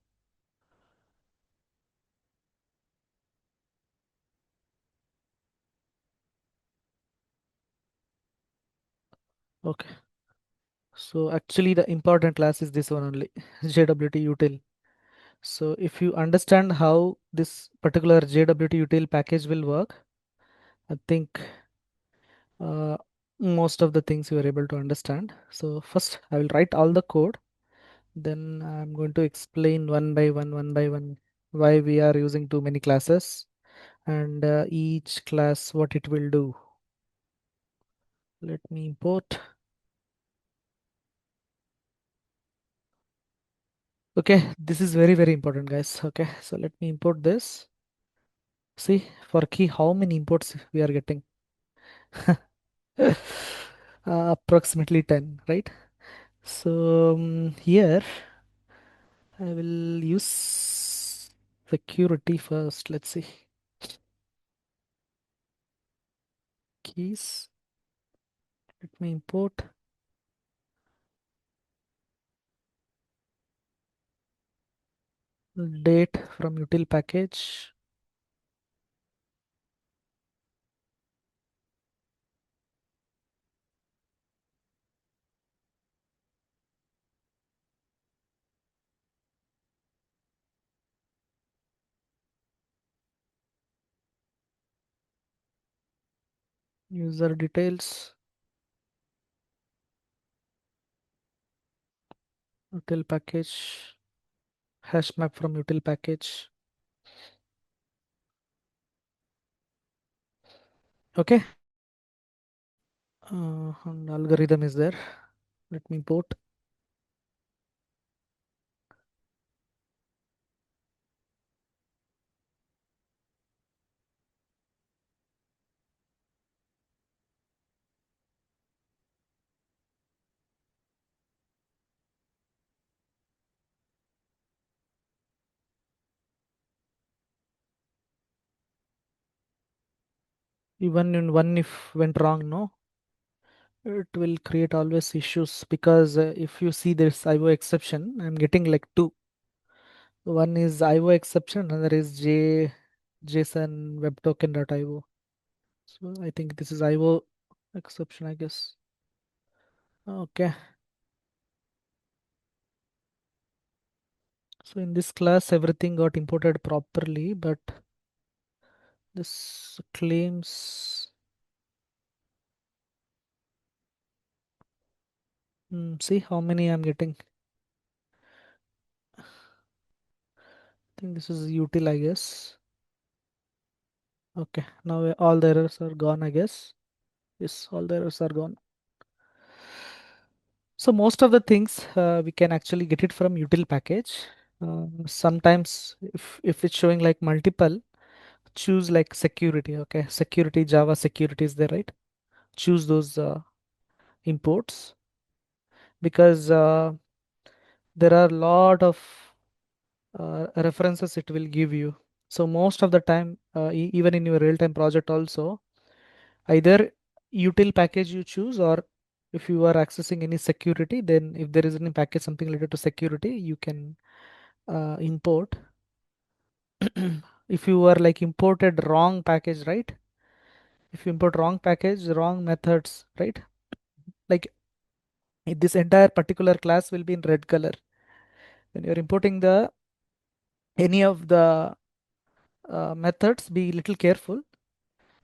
Okay, so actually the important class is this one only, JWT util. So if you understand how this particular JWT util package will work, I think uh, most of the things you are able to understand. So first I will write all the code. Then I'm going to explain one by one, why we are using too many classes and each class what it will do. Let me import. Okay, this is very, very important, guys. Okay, so let me import this. See, for key, how many imports we are getting? Approximately 10, right? So here I will use security first. Let's see. Keys. Let me import date from util package. User details. Util package. Hash map from util package. Okay. And algorithm is there. Let me import. Even in one if went wrong, no, it will create always issues because if you see this IO exception, I'm getting like two. One is IO exception, another is JSON web token.io. So I think this is IO exception, I guess. Okay. So in this class, everything got imported properly, but this claims, see how many I'm getting. I think this is util, I guess. Okay, now all the errors are gone, I guess. Yes, all the errors are gone. So most of the things we can actually get it from util package. Sometimes if it's showing like multiple, choose like security. Okay, security, Java security is there, right? Choose those imports because there are a lot of references it will give you. So most of the time, even in your real-time project also, either util package you choose, or if you are accessing any security, then if there is any package something related to security, you can import. If you are like imported wrong package, right? If you import wrong package, wrong methods, right? Like this entire particular class will be in red color. When you're importing the any of the methods, be little careful.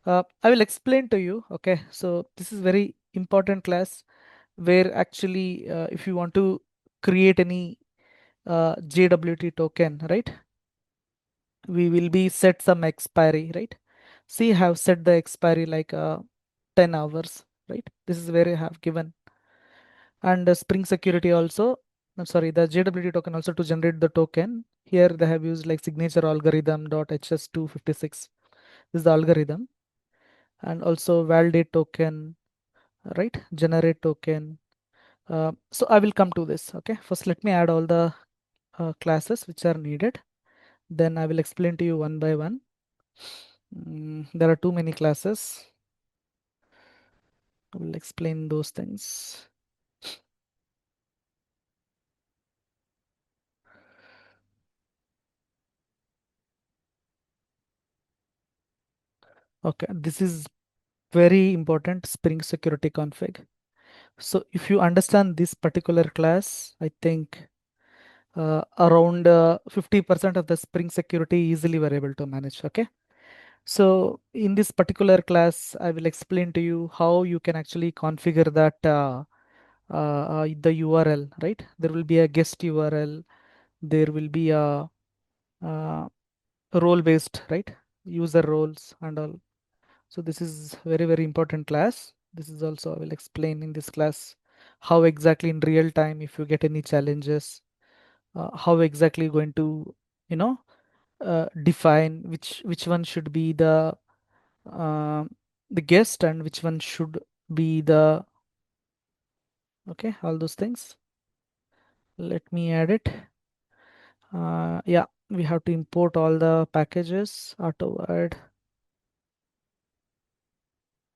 I will explain to you. Okay, so this is very important class where actually if you want to create any JWT token, right? We will be set some expiry, right? See, I have set the expiry like 10 hours, right? This is where I have given. And Spring Security also, I'm sorry, the JWT token also to generate the token. Here they have used like signature algorithm dot HS256. This is the algorithm. And also validate token, right? Generate token. So I will come to this. Okay, first let me add all the classes which are needed. Then I will explain to you one by one. There are too many classes. I will explain those things. Okay, this is very important, Spring Security config. So if you understand this particular class, I think around 50% of the Spring Security easily we're able to manage. Okay. So in this particular class, I will explain to you how you can actually configure that the URL, right? There will be a guest URL. There will be a role based, right? User roles and all. So this is very, very important class. This is also I will explain in this class how exactly in real time, if you get any challenges, how exactly going to, you know, define which one should be uh, the guest and which one should be the, okay, all those things. Let me add it. Yeah, we have to import all the packages, auto add,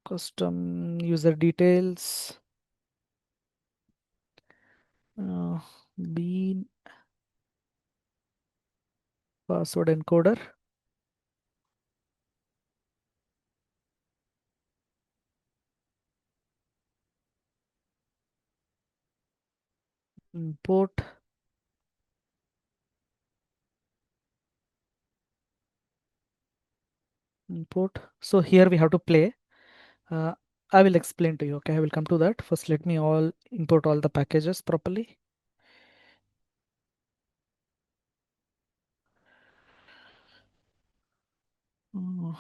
custom user details, uh, bean, password encoder, import, import. So here we have to play. Uh, I will explain to you. Okay, I will come to that. First, let me all import all the packages properly. Uh,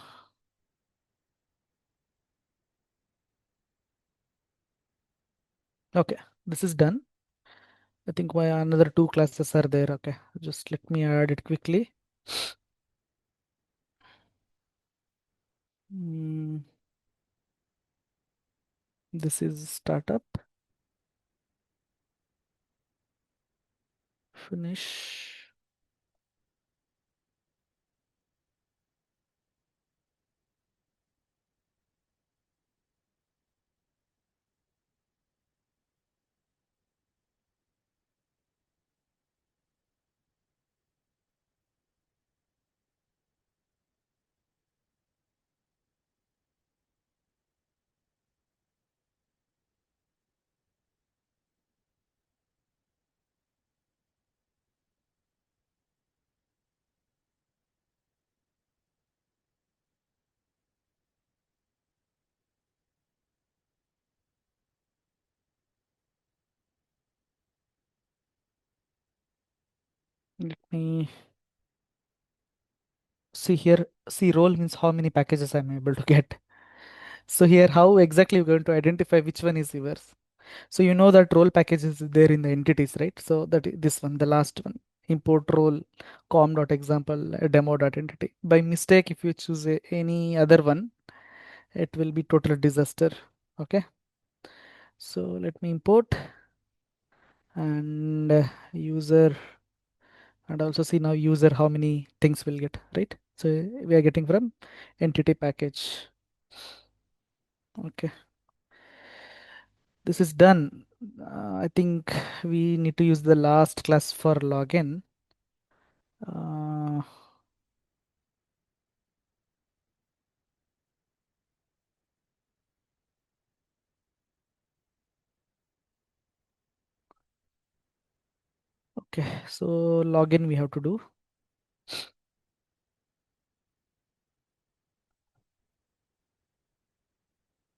Okay, this is done. I think why another two classes are there. Okay, just let me add it quickly. Mm, this is startup. Finish. Let me see here. See, role means how many packages I'm able to get. So here, how exactly we're going to identify which one is yours? So you know that role package is there in the entities, right? So that this one, the last one, import role com.example demo.entity. By mistake, if you choose any other one, it will be total disaster. Okay. So let me import and user, and also see now user how many things will get, right? So we are getting from entity package. Okay, this is done. I think we need to use the last class for login. uh, okay, so login we have to do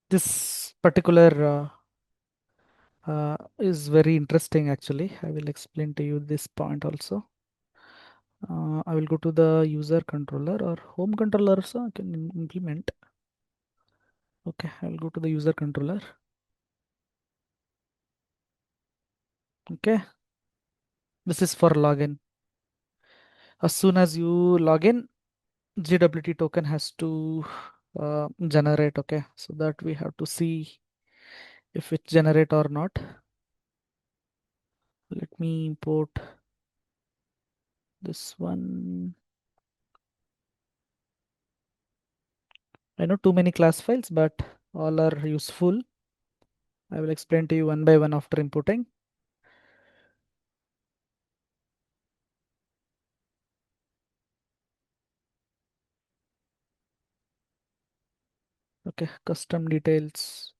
this particular is very interesting actually. I will explain to you this point also. I will go to the user controller or home controller, so I can implement. Okay, I will go to the user controller. Okay, this is for login. As soon as you log in, GWT token has to generate. Okay, so that we have to see if it generate or not. Let me import this one. I know too many class files, but all are useful. I will explain to you one by one after importing. Okay, custom details.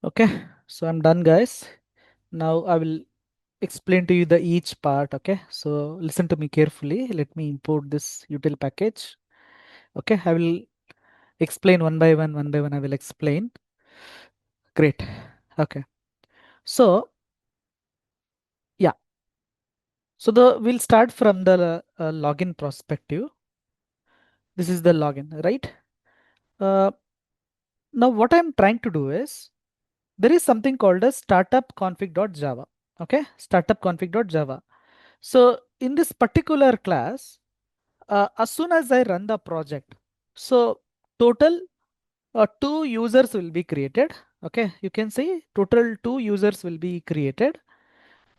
Okay, so I'm done, guys. Now I will explain to you the each part. Okay, so listen to me carefully. Let me import this util package. Okay, I will explain one by one. I will explain. Great. Okay, so yeah, so the we'll start from the login perspective. This is the login, right? Uh, Now what I'm trying to do is there is something called as startup config.java. Okay, startup config.java. So in this particular class, as soon as I run the project, so total two users will be created. Okay, you can see total two users will be created.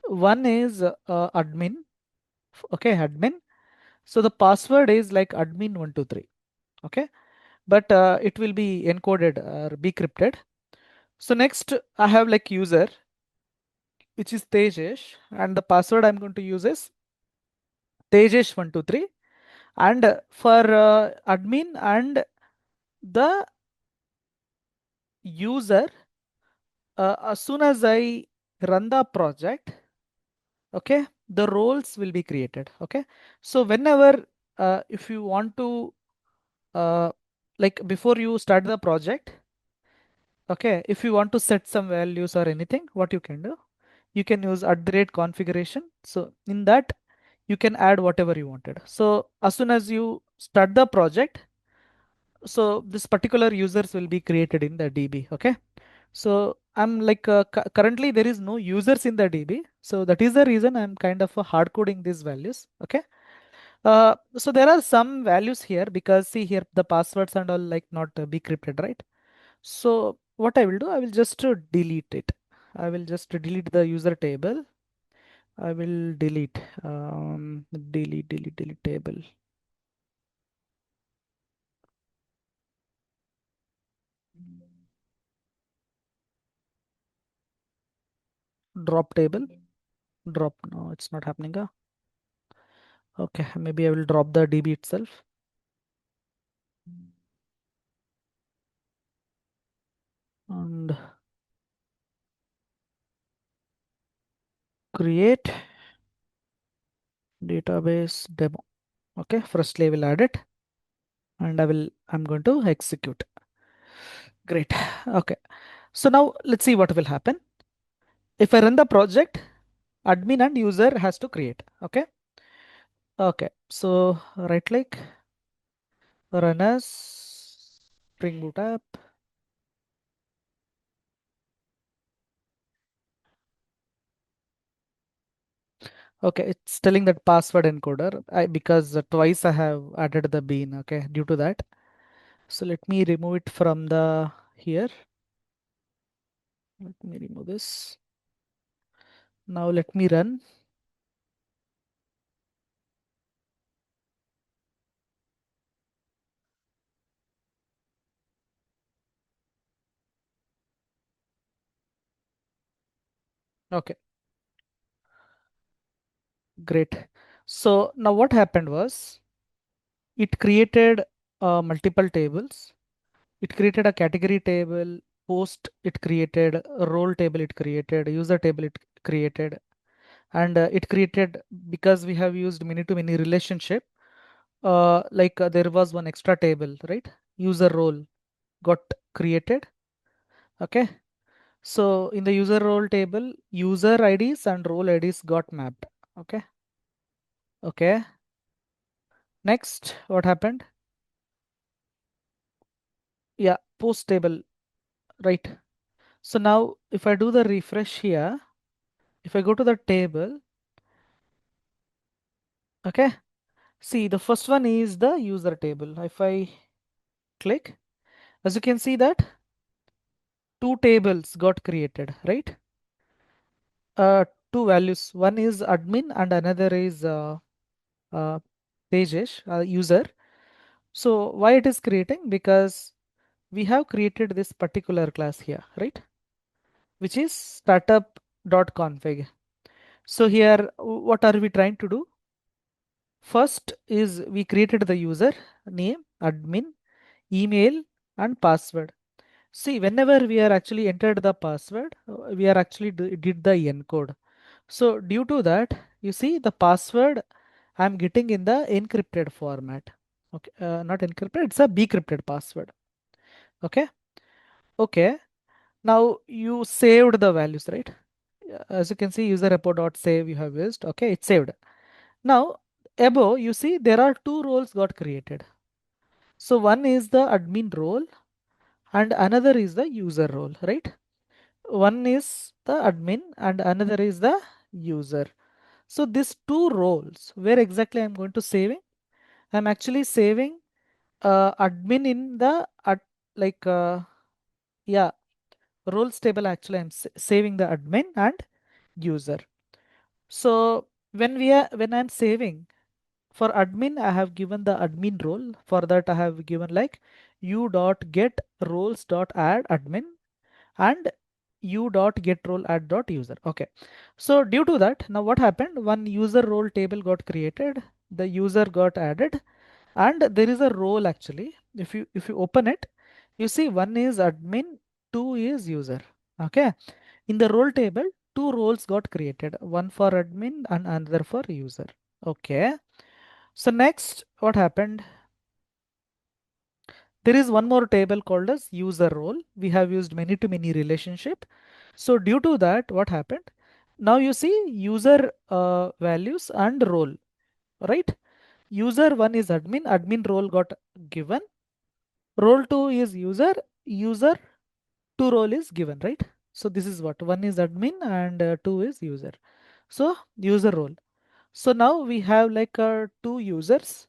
One is admin. Okay, admin. So the password is like admin123. Okay, but it will be encoded or decrypted. So next I have like user, which is Tejesh, and the password I'm going to use is Tejesh123. And for admin and the user, as soon as I run the project, okay, the roles will be created. Okay, so whenever if you want to uh, like before you start the project, okay, if you want to set some values or anything, what you can do, you can use @configuration. So in that you can add whatever you wanted. So as soon as you start the project, so this particular users will be created in the DB. Okay, so I'm like currently there is no users in the DB, so that is the reason I'm kind of hard coding these values. Okay, so there are some values here because see here the passwords and all like not be crypted, right? So what I will do, I will just delete it. I will just delete the user table. I will delete delete table. Drop table. Drop. No, it's not happening. Okay, maybe I will drop the DB itself. and create database demo. Okay, firstly I will add it and I'm going to execute. Great. Okay. So now let's see what will happen. If I run the project, admin and user has to create. Okay. Okay. So right click, run as Spring Boot app. Okay, it's telling that password encoder because twice I have added the bean. Okay, due to that. So let me remove it from the here. Let me remove this. Now let me run. Okay, great. So now what happened was it created multiple tables. It created a category table, post it created, a role table it created, user table it created, and it created because we have used many to many relationship. There was one extra table, right? User role got created. Okay. So in the user role table, user IDs and role IDs got mapped. Okay. Okay. Next, what happened? Yeah, post table, right? So now if I do the refresh here, if I go to the table, okay, see the first one is the user table. If I click, as you can see that two tables got created, right? Two values. One is admin and another is uh, pages, user. So why it is creating? Because we have created this particular class here, right? Which is startup.config. So here, what are we trying to do? First is we created the user name, admin, email, and password. See, whenever we are actually entered the password, we are actually did the encode. So due to that, you see the password I'm getting in the encrypted format. Okay, not encrypted, it's a decrypted password. Okay, okay. Now you saved the values, right? As you can see, user repo.save you have used. Okay, it's saved. Now above, you see there are two roles got created. So one is the admin role and another is the user role, right? One is the admin and another is the user. So these two roles, where exactly I'm going to saving? I'm actually saving admin in the like yeah, roles table. Actually, I'm saving the admin and user. So when I'm saving for admin, I have given the admin role. For that, I have given like u dot get roles dot add admin and u dot get role add dot user. Okay. So due to that, now what happened? One user role table got created, the user got added, and there is a role actually. If you open it, you see one is admin, two is user. Okay. In the role table, two roles got created, one for admin and another for user. Okay. So next, what happened? There is one more table called as user role. We have used many to many relationship. So due to that, what happened? Now you see user values and role, right? User one is admin, admin role got given. Role two is user, user two role is given, right? So this is what one is admin and two is user. So user role. So now we have like two users,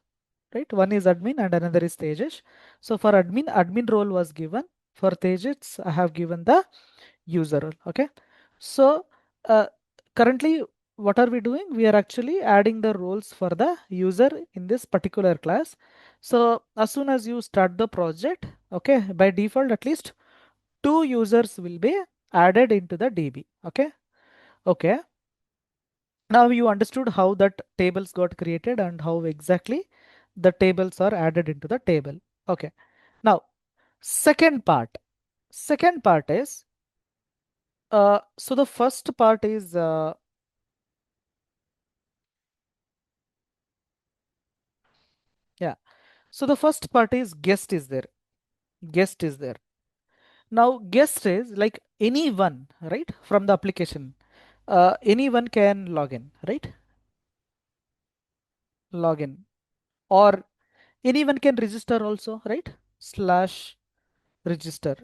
right? One is admin and another is Tejas. So for admin, admin role was given. For Tejas, I have given the user role. Okay. So uh, currently, what are we doing? We are actually adding the roles for the user in this particular class. So as soon as you start the project, okay, by default, at least two users will be added into the DB. Okay. Okay. Now you understood how that tables got created and how exactly the tables are added into the table. Okay. Now, second part. Second part is so the first part is yeah. So the first part is guest is there. Guest is there. Now guest is like anyone, right? From the application. Anyone can log in, right? Log in. Or anyone can register also, right? Slash register.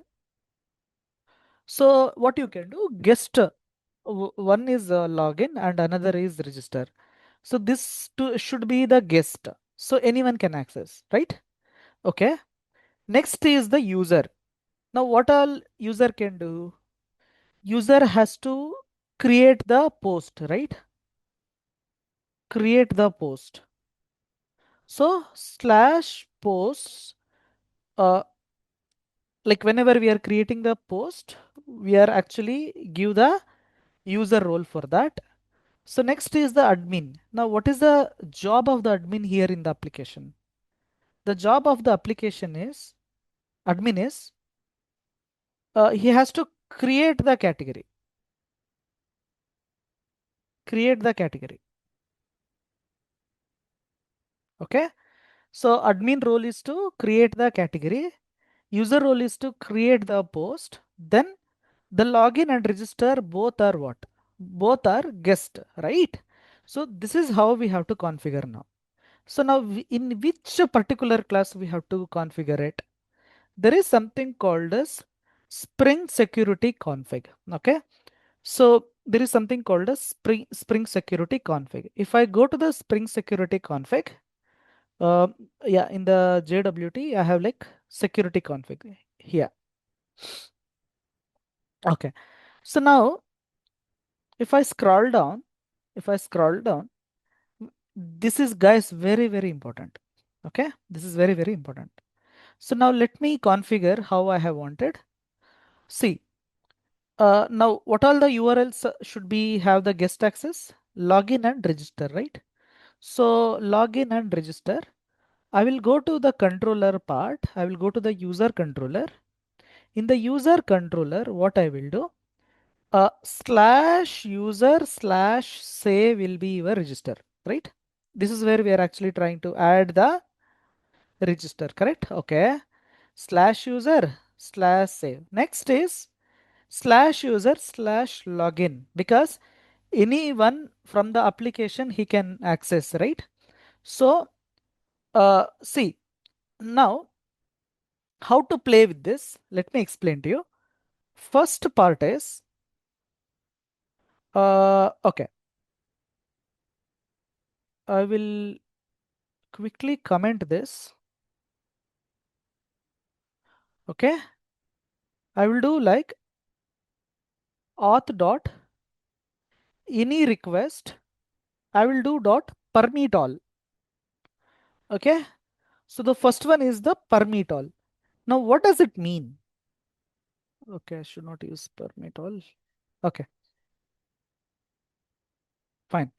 So what you can do, guest one is login and another is register. So this should be the guest. So anyone can access, right? Okay. Next is the user. Now what all user can do? User has to create the post, right? Create the post. So slash posts, uh, like whenever we are creating the post, we are actually give the user role for that. So next is the admin. Now what is the job of the admin here in the application? The job of the application is admin is he has to create the category. Create the category. Okay. So admin role is to create the category. User role is to create the post. Then the login and register both are what? Both are guest, right? So this is how we have to configure now. So now in which particular class we have to configure it? There is something called as Spring Security Config. Okay. So there is something called as Spring Security Config. If I go to the Spring Security Config, uh, yeah, in the JWT, I have like security config here. Okay. So now if I scroll down, if I scroll down, this is guys very important. Okay. This is very important. So now let me configure how I have wanted. See, now what all the URLs should be have the guest access? Login and register, right? So login and register. I will go to the controller part. I will go to the user controller. In the user controller, what I will do? Slash user slash say will be your register, right? This is where we are actually trying to add the register, correct? Okay. Slash user slash save. Next is slash user slash login because anyone from the application he can access, right? So see now how to play with this. Let me explain to you. First part is okay. I will quickly comment this. Okay. I will do like auth dot any request. I will do dot permit all. Okay. So the first one is the permit all. Now what does it mean? Okay, I should not use permit all. Okay, fine.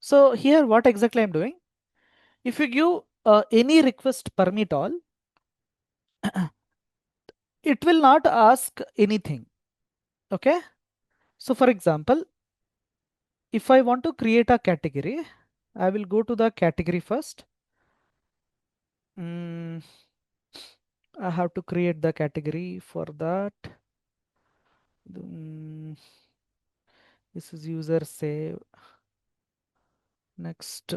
So here what exactly I'm doing? If you give any request permit all, it will not ask anything. Okay. So for example, if I want to create a category, I will go to the category first. Mm, I have to create the category for that. Mm, this is user save. Next,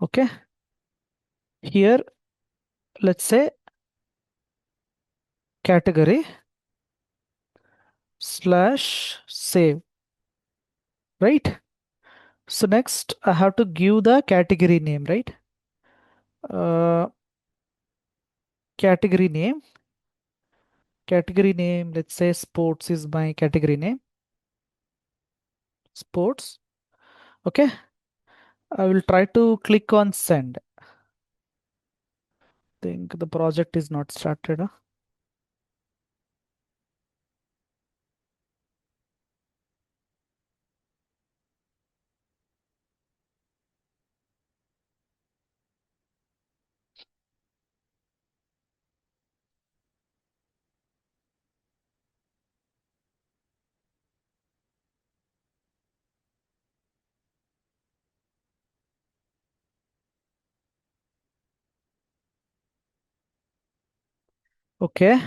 okay. Here, let's say category slash save, right? So next, I have to give the category name, right? Uh, category name. Category name. Let's say sports is my category name. Sports. Okay. I will try to click on send. Think the project is not started. Huh? Okay.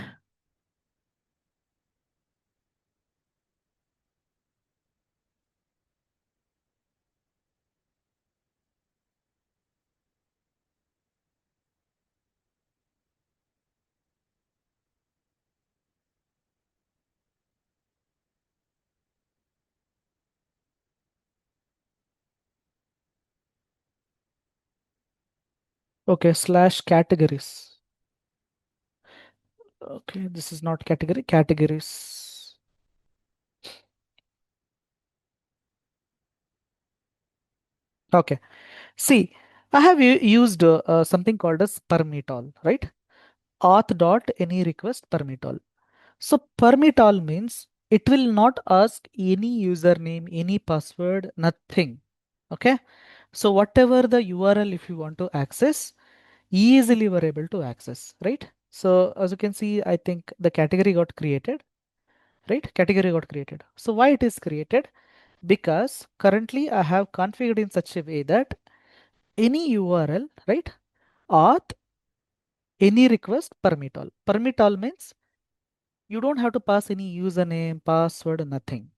Okay, slash categories. Okay, this is not category, categories. Okay, see, I have used something called as permit all, right? Auth dot any request permit all. So permit all means it will not ask any username, any password, nothing. Okay, so whatever the URL if you want to access, easily we're able to access, right? So as you can see, I think the category got created, right? Category got created. So why it is created? Because currently I have configured in such a way that any URL, right? Auth any request permit all. Permit all means you don't have to pass any username, password, nothing.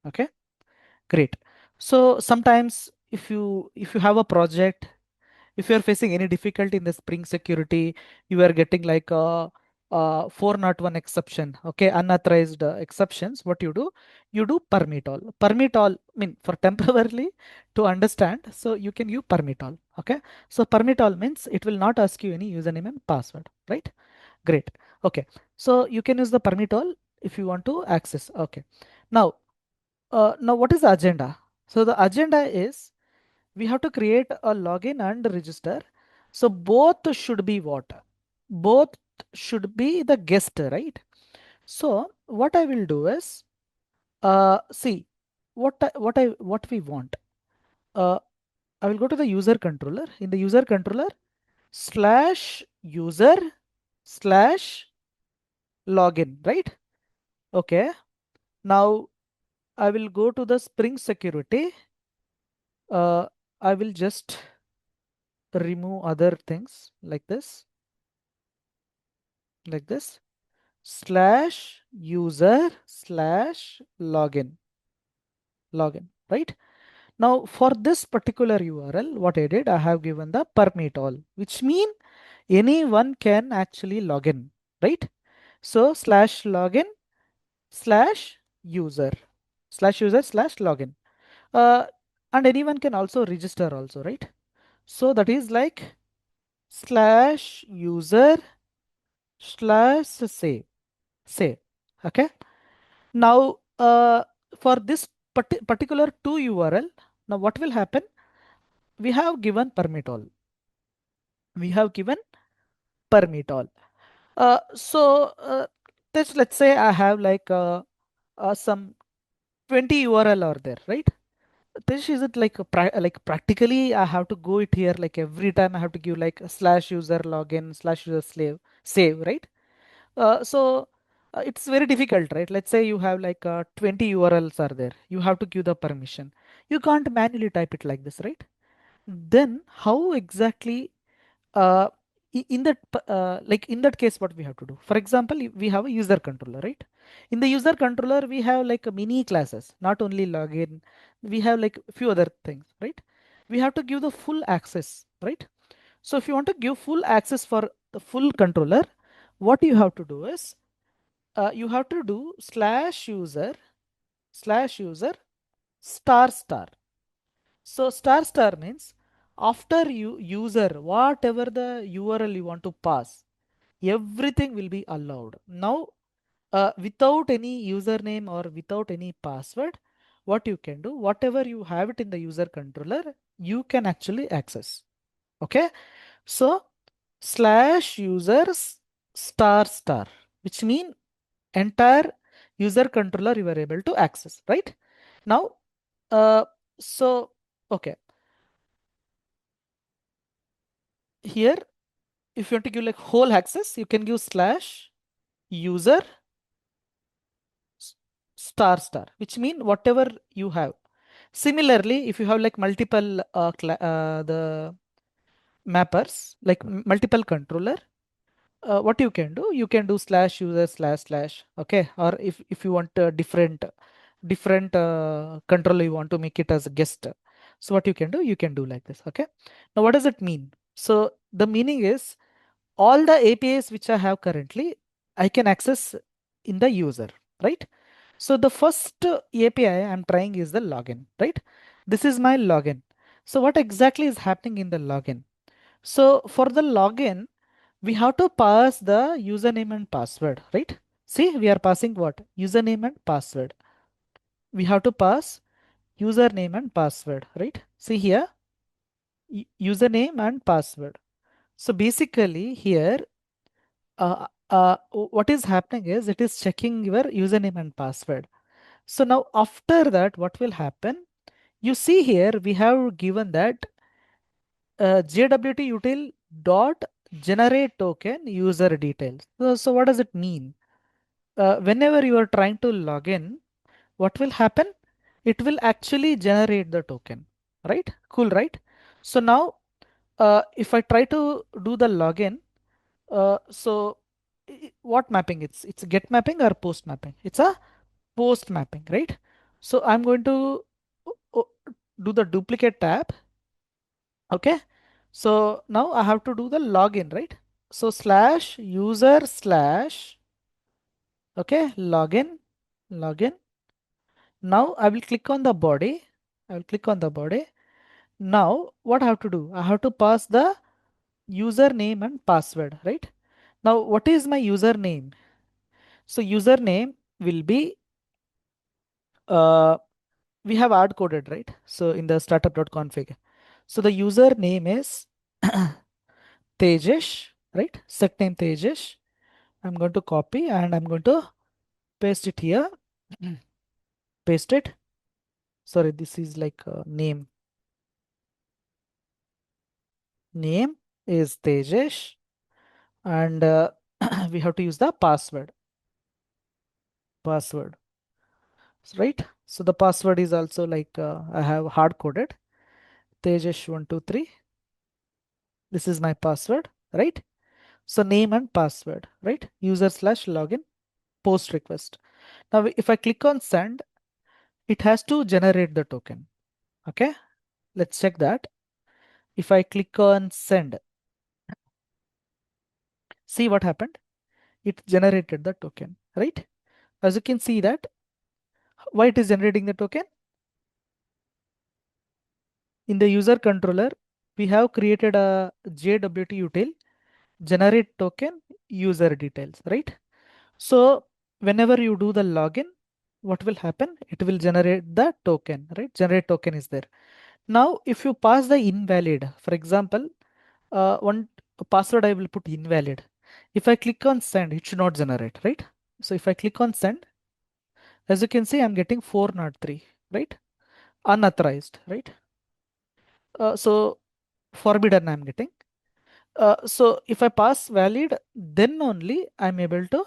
Okay, great. So sometimes if you have a project, if you are facing any difficulty in the Spring security, you are getting like a 401 exception, okay, unauthorized exceptions. What you do permit all. Permit all mean for temporarily to understand. So you can use permit all. Okay, so permit all means it will not ask you any username and password, right? Great. Okay, so you can use the permit all if you want to access. Okay, now now what is the agenda? So the agenda is we have to create a login and register. So both should be what? Both should be the guest, right? So what I will do is, see what we want. Uh, I will go to the user controller. In the user controller, slash user slash login, right? Okay. Now I will go to the Spring Security. I will just remove other things like this, slash user slash login, right? Now for this particular URL, what I did, I have given the permit all, which mean anyone can actually log in, right? So slash login slash user slash login. Uh, and anyone can also register also, right? So that is like slash user slash save. Okay. Now, for this particular two URL, now what will happen? We have given permit all. We have given permit all. So let's say I have like some 20 URL are there, right? This is it like like practically I have to go it here like every time I have to give like a slash user login slash user slave save, right? So it's very difficult, right? Let's say you have like 20 URLs are there. You have to give the permission. You can't manually type it like this, right? Then how exactly uh, in that like in that case what we have to do? For example, we have a user controller, right? In the user controller we have like a mini classes, not only login. We have like few other things, right? We have to give the full access, right? So if you want to give full access for the full controller, what you have to do is you have to do slash user star star. So star star means after you user whatever the URL you want to pass, everything will be allowed. Now without any username or without any password, what you can do, whatever you have it in the user controller, you can actually access. Okay. So slash users star star, which mean entire user controller you are able to access, right? Now uh, so okay, here if you want to give like whole access, you can give slash user s- star star, which mean whatever you have. Similarly, if you have like multiple the mappers, like multiple controller, what you can do slash user slash slash, okay, or if you want a different controller, you want to make it as a guest. So what you can do like this, okay. Now what does it mean? So the meaning is all the APIs which I have currently, I can access in the user, right? So the first API I'm trying is the login, right? This is my login. So what exactly is happening in the login? So for the login, we have to pass the username and password, right? See, we are passing what? Username and password. We have to pass username and password, right? See here, username and password. So basically here, what is happening is it is checking your username and password. So now after that, what will happen? You see here, we have given that JWT util dot generate token user details. So what does it mean? Whenever you are trying to log in, what will happen? It will actually generate the token, right? Cool, right? So now, if I try to do the login, so what mapping? It's get mapping or post mapping? It's a post mapping, right? So I'm going to uh, do the duplicate tab. Okay. So now I have to do the login, right? So slash user slash, okay, login. Now I will click on the body. I will click on the body. Now what I have to do? I have to pass the username and password, right? Now what is my username? So username will be, uh, we have hard coded, right? So in the startup.config. So the username is Tejesh, right? Set name Tejesh. I'm going to copy and I'm going to paste it here. Paste it. Sorry, this is like name. Name is Tejesh, and we have to use the password. Password, right? So the password is also like I have hard coded Tejesh123. This is my password, right? So name and password, right? User slash login post request. Now, if I click on send, it has to generate the token. Okay, let's check that. If I click on send, see what happened? It generated the token, right? As you can see that, why it is generating the token? In the user controller, we have created a JWT util generate token user details, right? So whenever you do the login, what will happen? It will generate the token, right? Generate token is there. Now, if you pass the invalid, for example, one password I will put invalid. If I click on send, it should not generate, right? So if I click on send, as you can see, I'm getting 403, right? Unauthorized, right? So forbidden I'm getting. So if I pass valid, then only I'm able to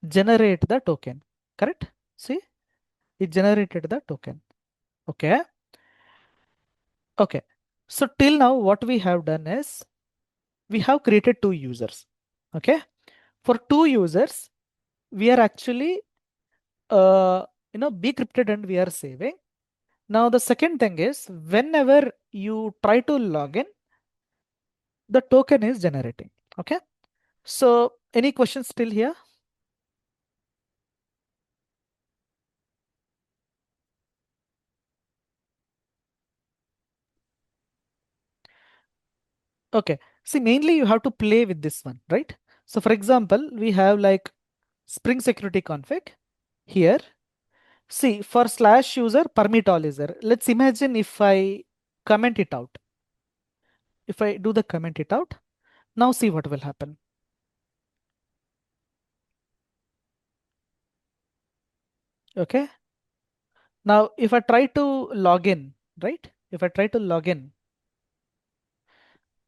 generate the token, correct? See, it generated the token. Okay. Okay. So till now, what we have done is we have created two users. Okay. For two users, we are actually, be encrypted and we are saving. Now, the second thing is whenever you try to log in, the token is generating. Okay. So any questions still here? Okay. See, mainly you have to play with this one, right? So for example, we have like Spring Security config here. See, for slash user, permit all is there. Let's imagine if I comment it out. If I do the comment it out, now see what will happen. Okay. Now, if I try to log in, right? If I try to log in,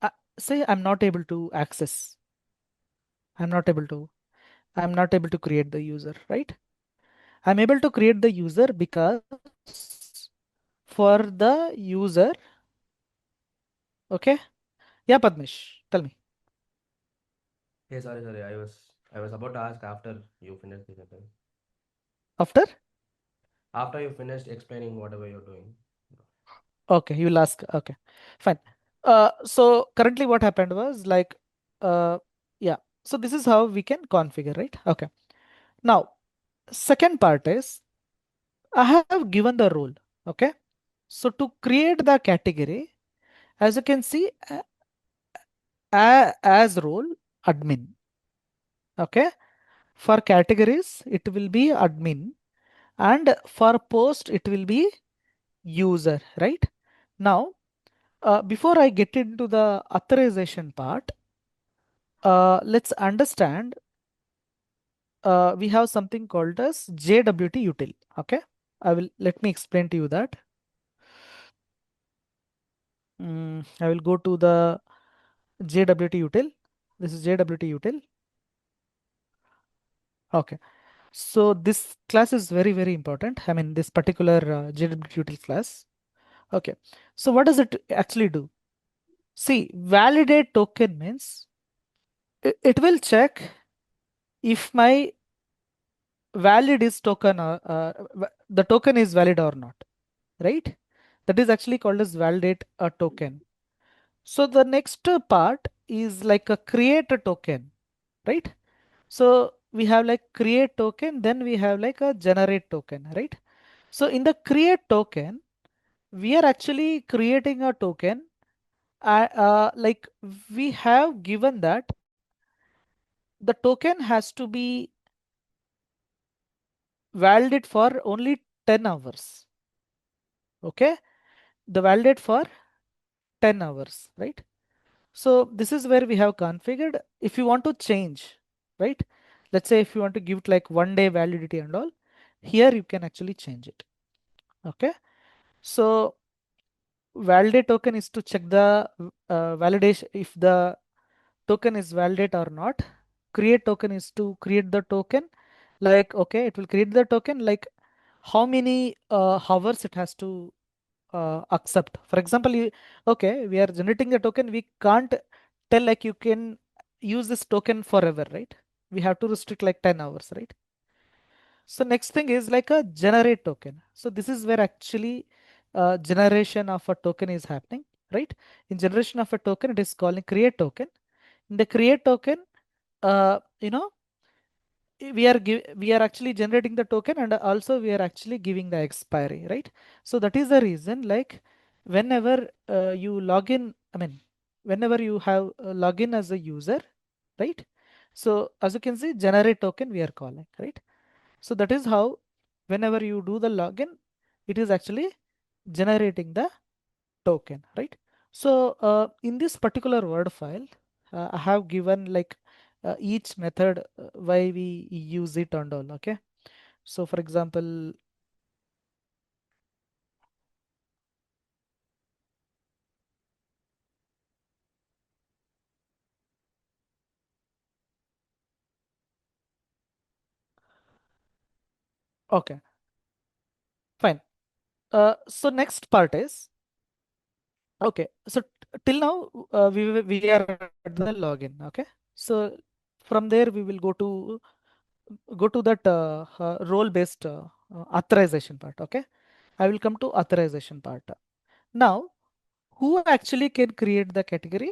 uh, say I'm not able to access. I'm not able to. I'm not able to create the user, right? I'm able to create the user because for the user, okay. Yeah, Padmish, tell me. Hey, sorry. I was about to ask after you finished the sentence. After? After you finished explaining whatever you're doing. Okay, you will ask. Okay, fine. So currently what happened was like, uh, yeah. So this is how we can configure, right? Okay. Now, second part is I have given the role. Okay. So to create the category, as you can see, as role admin. Okay. For categories, it will be admin, and for post, it will be user, right? Now, before I get into the authorization part, let's understand we have something called as JWT util. Okay, let me explain to you that. I will go to the JWT util. This is JWT util. Okay, so this class is very, very important. I mean, this particular JWT util class. Okay, so what does it actually do? See, validate token means it will check if my valid is token or the token is valid or not, right? That is actually called as validate a token. So the next part is like a create a token, right? So we have like create token, then we have like a generate token, right? So in the create token, we are actually creating a token. Like we have given that the token has to be valid for only 10 hours. Okay, the validate for 10 hours, right? So this is where we have configured. If you want to change, right? Let's say if you want to give it like 1 day validity and all, here you can actually change it. Okay. So validate token is to check the validation if the token is validate or not. Create token is to create the token. Like, okay, it will create the token like how many hours it has to accept. For example, okay, we are generating a token. We can't tell like you can use this token forever, right? We have to restrict like 10 hours, right? So next thing is like a generate token. So this is where actually generation of a token is happening, right? In generation of a token, it is calling create token. In the create token, you know, we are actually generating the token, and also we are actually giving the expiry, right? So that is the reason like whenever you log in, I mean whenever you have login as a user, right? So as you can see, generate token we are calling, right? So that is how whenever you do the login, it is actually generating the token, right? So in this particular word file, I have given like each method why we use it and all. Okay. So for example, okay, fine. So next part is okay. So till now we are at the login. Okay. So from there we will go to that role based authorization part. Okay. I will come to authorization part. Now, who actually can create the category?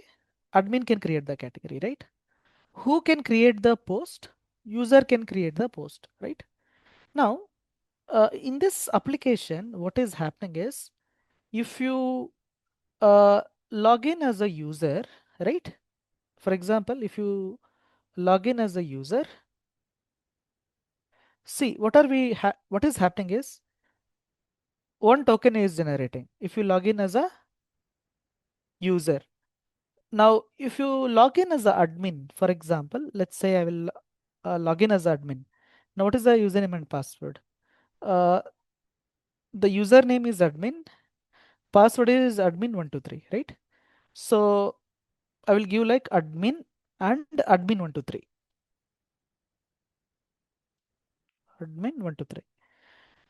Admin can create the category, right? Who can create the post? User can create the post, right? Now, in this application, what is happening is if you uh, log in as a user, right? For example, if you log in as a user, see what is happening is one token is generating if you log in as a user. Now, if you log in as an admin, for example, let's say I will log in as admin. Now, what is the username and password? Uh, the username is admin, password is admin123, right? So I will give like admin and admin123, admin123.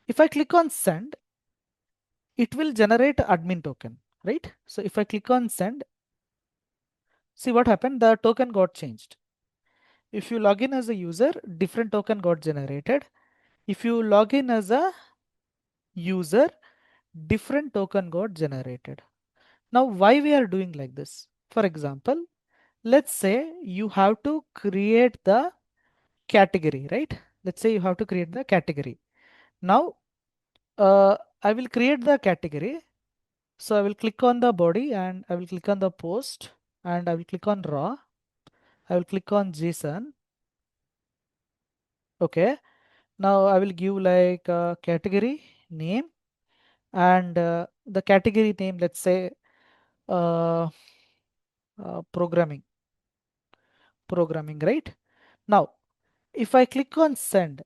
If I click on send, it will generate admin token, right? So if I click on send, see what happened? The token got changed. If you log in as a user, different token got generated. If you log in as a user, different token got generated. Now, why we are doing like this? For example, let's say you have to create the category, right? Let's say you have to create the category. Now, I will create the category. So I will click on the body and I will click on the post and I will click on raw. I will click on JSON. Okay. Now I will give like a category name and the category name, let's say uh, programming, right? Now, if I click on send,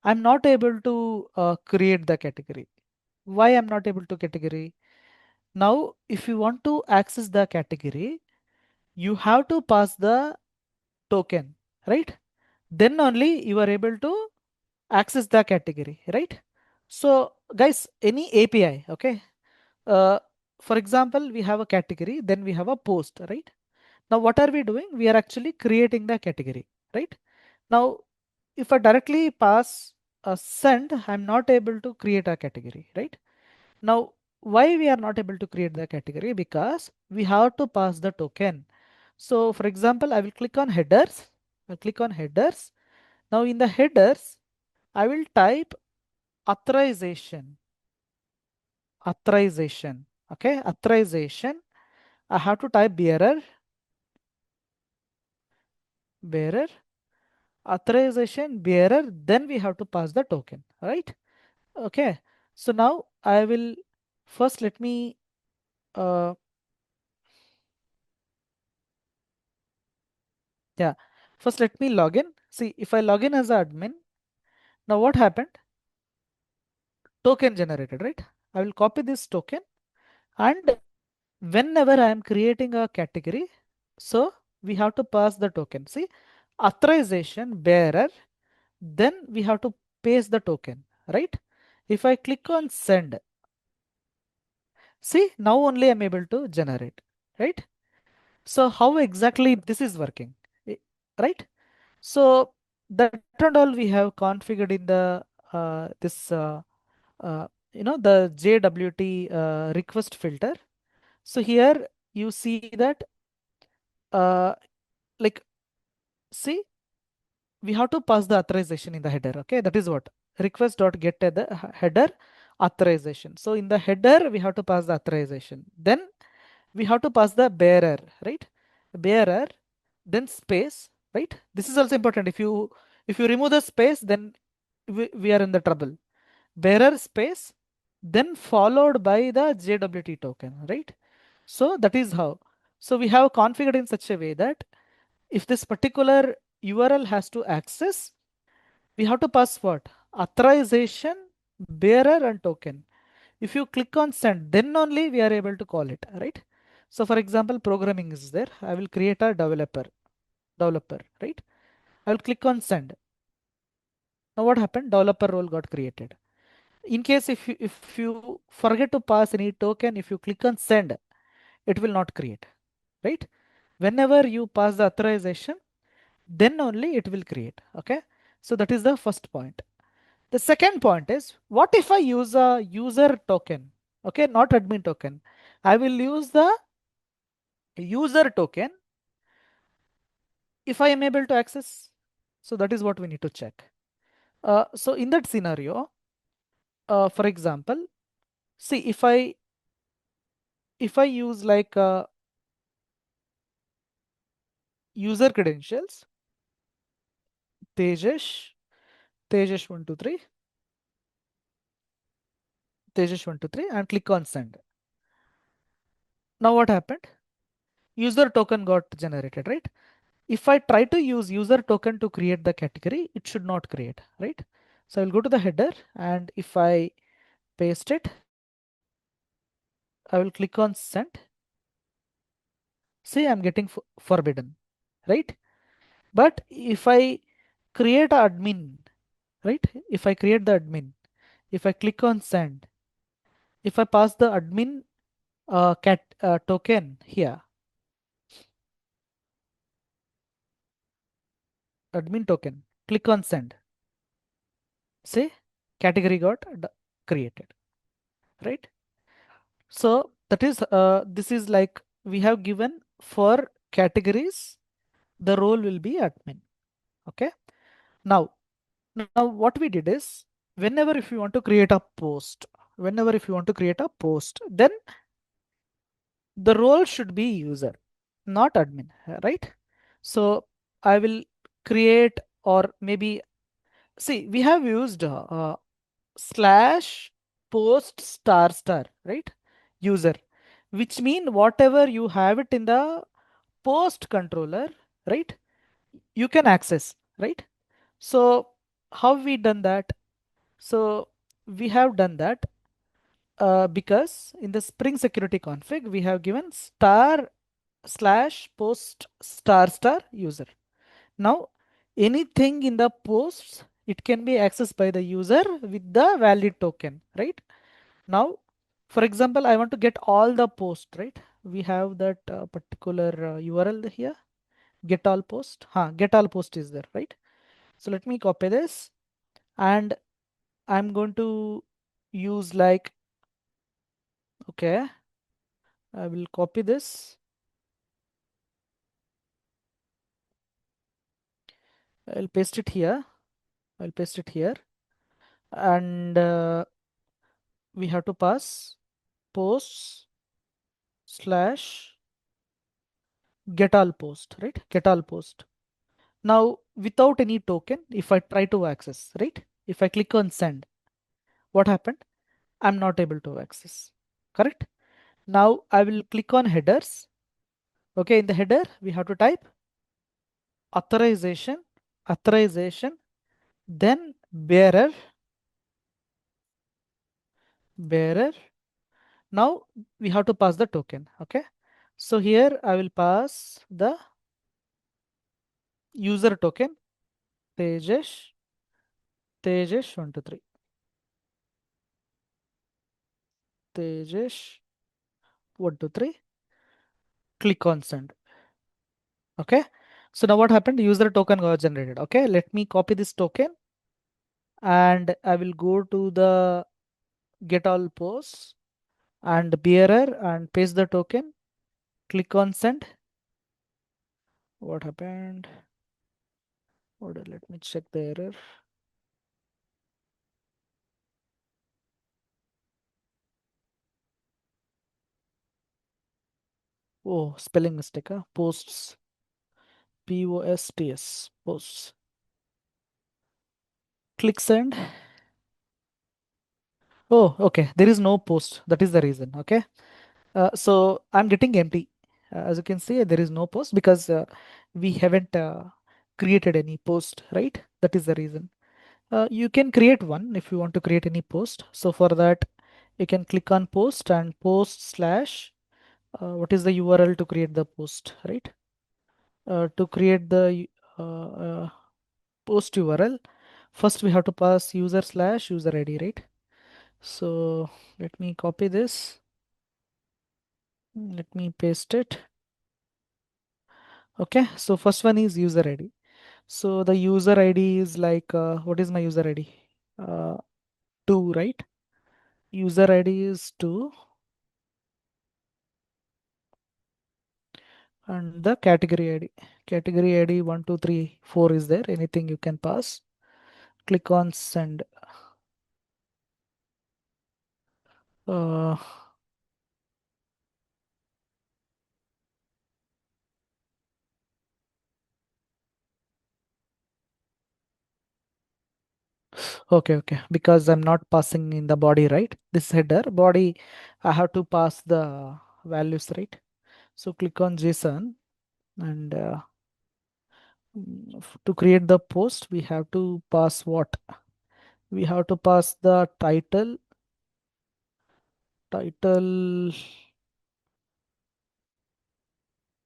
I'm not able to create the category. Why I'm not able to category? Now, if you want to access the category, you have to pass the token, right? Then only you are able to access the category, right? So guys, any API, okay? Uh, for example, we have a category, then we have a post, right? Now what are we doing? We are actually creating the category, right? Now, if I directly pass a send, I'm not able to create a category, right? Now, why we are not able to create the category? Because we have to pass the token. So for example, I will click on headers. I'll click on headers. Now in the headers, I will type authorization. Authorization. Okay, authorization. I have to type bearer, authorization bearer. Then we have to pass the token, right? Okay. So now I will first let me uh, yeah. First let me log in. See, if I log in as an admin, now what happened? Token generated, right? I will copy this token and whenever I am creating a category, so we have to pass the token. See, authorization bearer, then we have to paste the token, right? If I click on send, see, now only I'm able to generate, right? So how exactly this is working, right? So that and all we have configured in the this the JWT request filter. So here you see that uh, like see we have to pass the authorization in the header. Okay, that is what request dot get at the header authorization. So in the header we have to pass the authorization. Then we have to pass the bearer, right? Bearer, then space, right? This is also important. If you remove the space, then we are in the trouble. Bearer space, then followed by the JWT token, right? So that is how. So we have configured in such a way that if this particular URL has to access, we have to pass what? Authorization, bearer, and token. If you click on send, then only we are able to call it, right? So for example, programming is there. I will create a developer, right? I will click on send. Now what happened? Developer role got created. In case if you forget to pass any token, if you click on send, it will not create, right? Whenever you pass the authorization, then only it will create. Okay, so that is the first point. The second point is, what if I use a user token? Okay, not admin token. I will use the user token if I am able to access. So that is what we need to check. So in that scenario, for example, see if I use like user credentials, Tejas, Tejas123, Tejas123, and click on send. Now what happened? User token got generated, right? If I try to use user token to create the category, it should not create, right? So I will go to the header and if I paste it, I will click on send. See, I'm getting forbidden, right? But if I create a admin, right? If I create the admin, if I click on send, if I pass the admin cat token here, admin token. Click on send. Say category got created, right? So that is this is like we have given for categories, the role will be admin. Okay. Now what we did is whenever if you want to create a post, whenever if you want to create a post, then the role should be user, not admin, right? So I will create, or maybe see we have used slash post star star, right? User, which mean whatever you have it in the post controller, right? You can access, right? So how we done that? So we have done that because in the Spring Security config we have given star slash post star star user. Now anything in the posts, it can be accessed by the user with the valid token, right? Now, for example, I want to get all the post, right? We have that particular URL here, get all post. Get all post is there, right? So let me copy this, and I'm going to use like, okay, I will copy this. I'll paste it here. I'll paste it here, and we have to pass posts slash get all post, right? Get all post. Now, without any token, if I try to access, right? If I click on send, what happened? I'm not able to access, correct? Now I will click on headers. Okay, in the header, we have to type authorization, authorization, then bearer. Now we have to pass the token. Okay, so here I will pass the user token, Tejesh, Tejesh 123, Tejesh 123. Click on send. Okay, so now what happened? User token got generated. Okay, let me copy this token, and I will go to the get all posts and bearer and paste the token. Click on send. What happened? Let me check the error. Oh, spelling mistake. Posts. Posts. Posts. Click send. Oh, okay. There is no post. That is the reason. Okay. So I'm getting empty. As you can see, there is no post because we haven't created any post, right? That is the reason. You can create one if you want to create any post. So for that, you can click on post and post slash what is the URL to create the post, right? To create the post URL, first we have to pass user slash user ID, right? So let me copy this. Let me paste it. Okay, so first one is user ID. So the user ID is like, what is my user ID? 2, right? User ID is 2, and the category ID. Category ID 1, 2, 3, 4 is there. Anything you can pass. Click on send. Uh, okay, because I'm not passing in the body, right? This header body, I have to pass the values, right? So click on JSON, and to create the post, we have to pass what? We have to pass the title.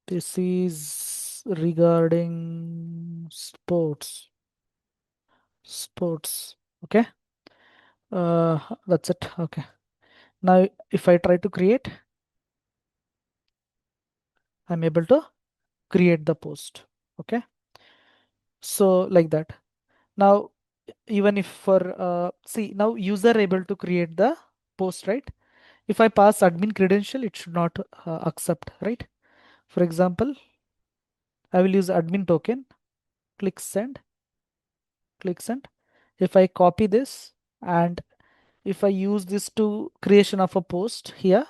This is regarding sports. Okay. That's it. Okay. Now, if I try to create, I'm able to create the post. Okay. So like that. Now, even if for see, now user able to create the post, right? If I pass admin credential, it should not accept, right? For example, I will use admin token, click send, click send. If I copy this and if I use this to creation of a post here,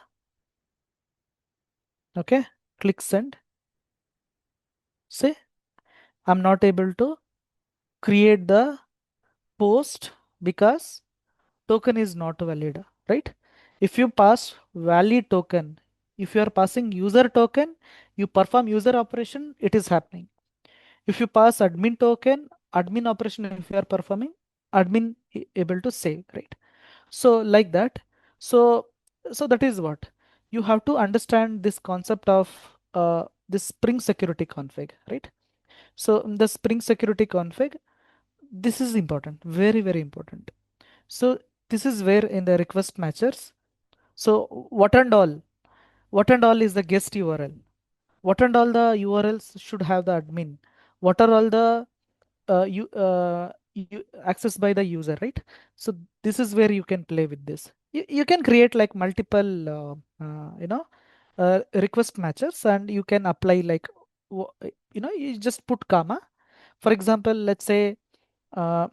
okay, click send. Say I'm not able to create the post because token is not valid, right? If you pass valid token, if you are passing user token, you perform user operation, it is happening. If you pass admin token, admin operation, if you are performing, admin able to save, right? So like that. So so that is what you have to understand this concept of this Spring Security config, right? So in the Spring Security config, this is important, very very important. So this is where in the request matchers. So what and all is the guest URL? What and all the URLs should have the admin? What are all the accessed by the user, right? So this is where you can play with this. You can create like multiple request matchers, and you can apply like you just put comma. For example, let's say uh,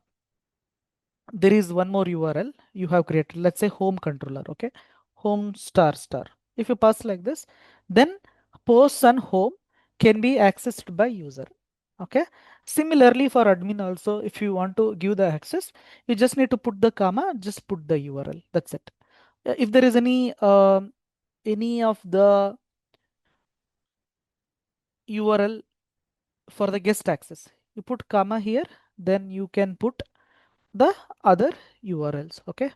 there is one more URL you have created, let's say home controller, okay, home star star. If you pass like this, then posts and home can be accessed by user, okay. Similarly for admin also, if you want to give the access, you just need to put the comma, just put the URL, that's it. If there is any of the URL for the guest access, you put comma here, then you can put the other URLs, okay.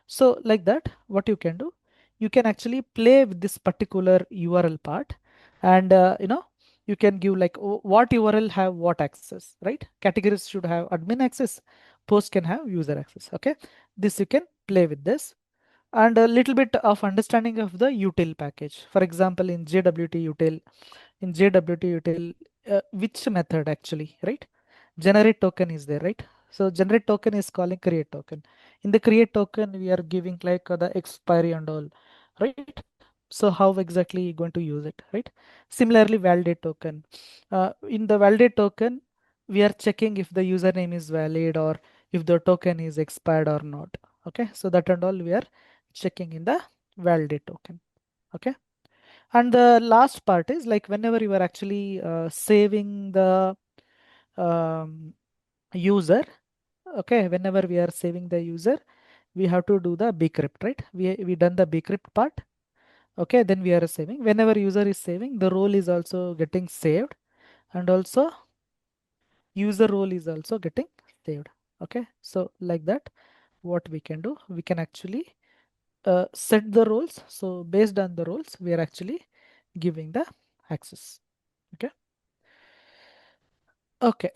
So like that, what you can do, you can actually play with this particular URL part, and you can give like what URL have what access, right? Categories should have admin access, post can have user access. Okay, this you can play with this, and a little bit of understanding of the util package. For example, in JWT util, which method actually, right? Generate token is there, right? So generate token is calling create token. In the create token, we are giving like the expiry and all, right? So how exactly you going to use it, right? Similarly, validate token. In the validate token, we are checking if the username is valid or if the token is expired or not. Okay, so that and all we are checking in the validate token. Okay, and the last part is like whenever you are actually saving the um, user, okay, whenever we are saving the user, we have to do the bcrypt, right? We done the bcrypt part, okay, then we are saving. Whenever user is saving, the role is also getting saved, and also user role is also getting saved. Okay, so like that, what we can do, we can actually set the roles. So based on the roles, we are actually giving the access. Okay, okay.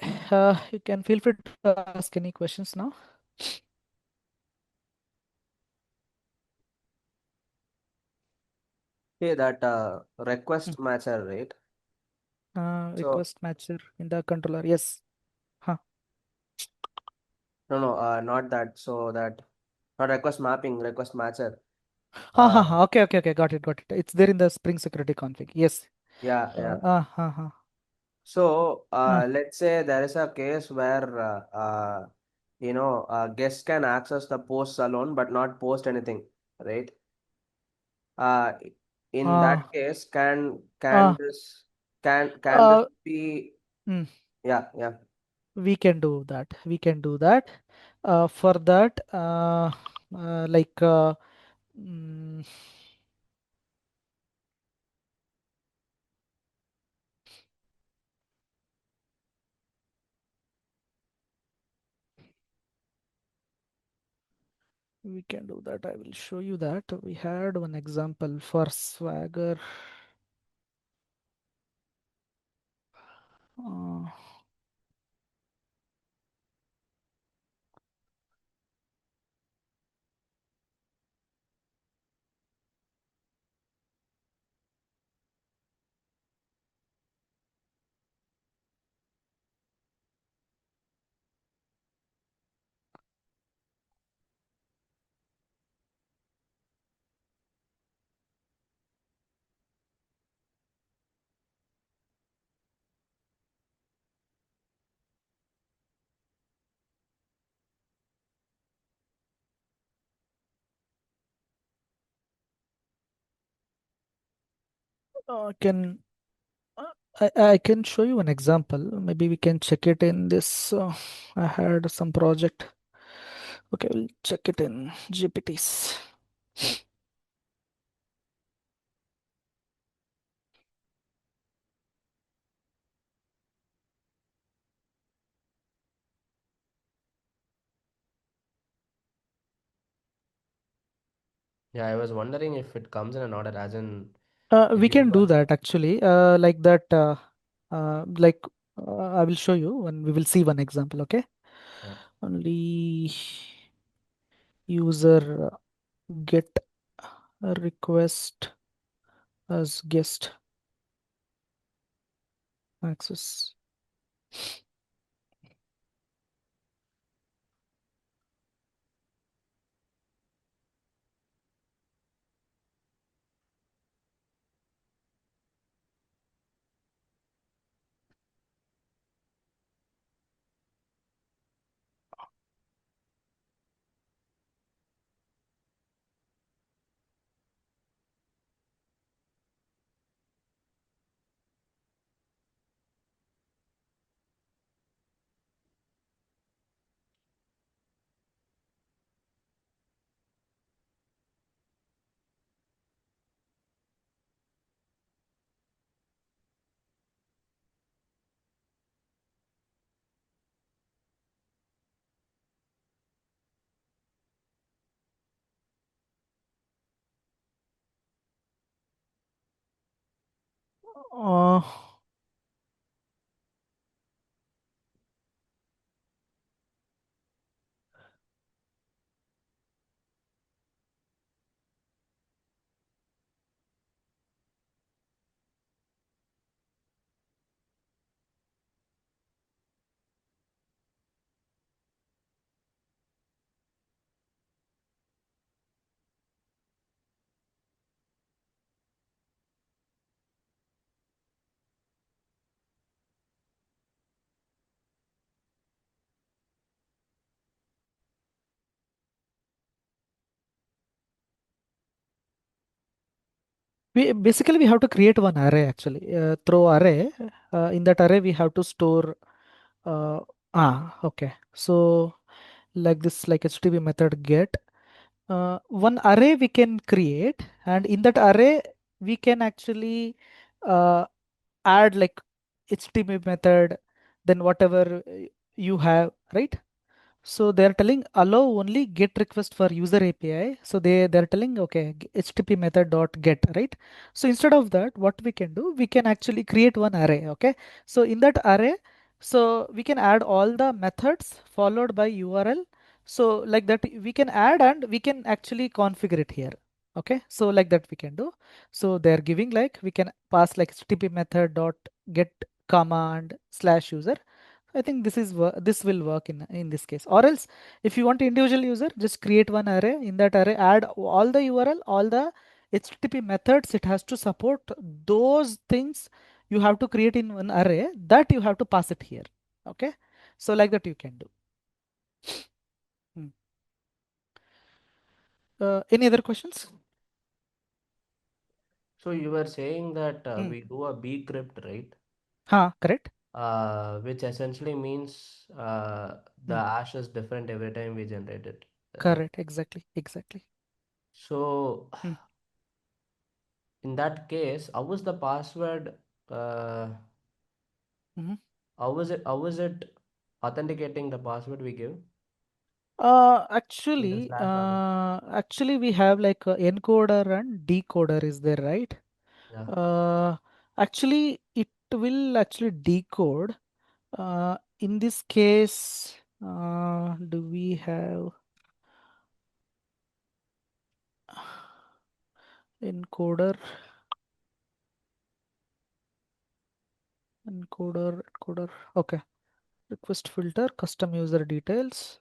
You can feel free to ask any questions now. Okay, that Hmm. request matcher, right? So Request matcher in the controller. Yes. Huh. no, not that. So that not request mapping, request matcher. Ha ha Uh, ha. Okay, okay, okay. Got it, got it. It's there in the Spring Security config. Yes. yeah, yeah. Ha ha. So Uh, let's say there is a case where guests can access the posts alone but not post anything, right? Uh, in uh, that case, uh, can this uh, be? mm, Yeah, yeah. we can do that. We can do that. For that, like, mm, we can do that. I will show you that. We had one example for Swagger. Uh, Can I can show you an example. Maybe we can check it in this. I had some project. Okay, we'll check it in GPTs. Yeah, I was wondering if it comes in an order, as in We if you can give do us. that actually. Like that. Like I will show you when we will see one example. Okay. Yeah. Only user get a request as guest access. Uh, we basically we have to create one array actually. Through array, in that array we have to store. Uh, okay. So like this, like HTTP method get. One array we can create, and in that array we can actually uh, add like HTTP method, then whatever you have, right? So they're telling allow only get request for user API. So they're telling okay HTTP method dot get, right? So instead of that, what we can do, we can actually create one array. Okay. So in that array, so we can add all the methods followed by URL. So like that we can add and we can actually configure it here. Okay. So like that we can do. So they're giving like we can pass like HTTP method dot get command slash user. I think this will work in this case. Or else, if you want individual user, just create one array. In that array, add all the URL, all the HTTP methods. It has to support those things you have to create in one array that you have to pass it here. Okay, so like that you can do. Hmm. Any other questions? So you were saying that Hmm. we do a B crypt, right? Correct. Which essentially means the Hmm. hash is different every time we generate it, right? Correct. Exactly. Exactly. So Hmm. in that case, how is the password? Uh, Mhm. how is it? How is it authenticating the password we give in the Actually, slash login? we have like a encoder and decoder is there, right? Yeah. Uh, Actually, it will actually decode. In this case, do we have encoder, encoder? Okay. Request filter, custom user details.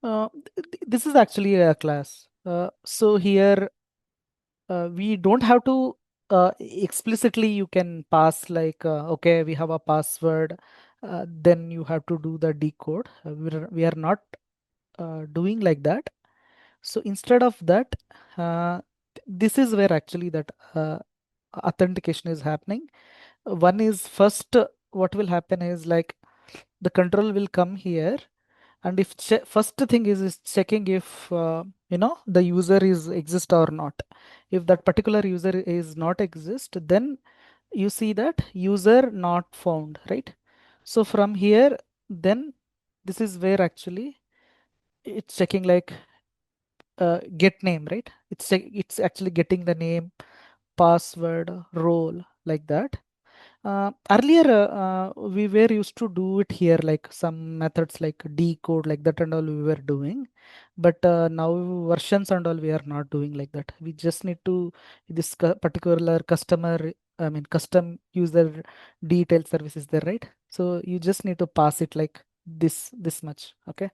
This is actually a class. So here we don't have to explicitly you can pass like okay, we have a password, then you have to do the decode. We are not doing like that. So instead of that, this is where actually that authentication is happening. One is first, what will happen is like the control will come here, and if first thing is checking if the user is exist or not. If that particular user is not exist, then you see that user not found, right? So from here, then this is where actually it's checking like get name, right? It's actually getting the name, password, role, like that. Earlier, we were used to do it here, like some methods like decode, like that, and all we were doing. But now versions and all we are not doing like that. We just need to this particular customer, I mean, custom user detail service is there, right? So you just need to pass it like this much, okay?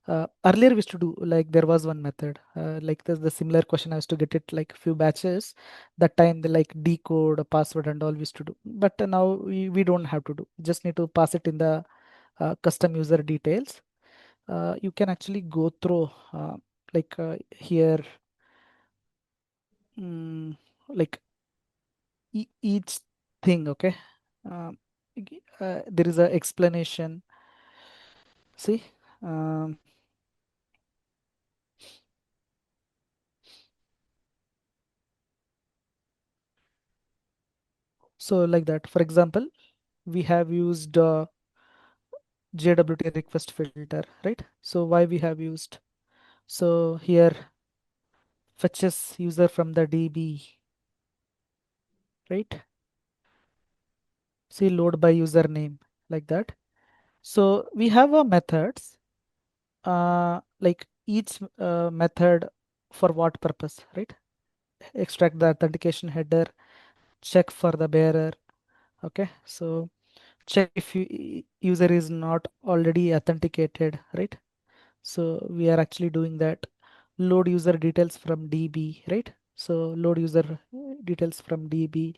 Earlier we used to do like there was one method like the similar question I used to get it like few batches. That time they like decode a password and all we used to do, but now we don't have to do, just need to pass it in the custom user details. You can actually go through like here, mm, like each thing, okay. There is a explanation, see. um, so like that, for example, we have used JWT request filter, right? So why we have used, so here fetches user from the DB, right? See load by username, like that. So we have a methods, like each method for what purpose, right? Extract the authentication header, check for the bearer, okay. So check if user is not already authenticated, right? So we are actually doing that. Load user details from DB, right? So load user details from DB.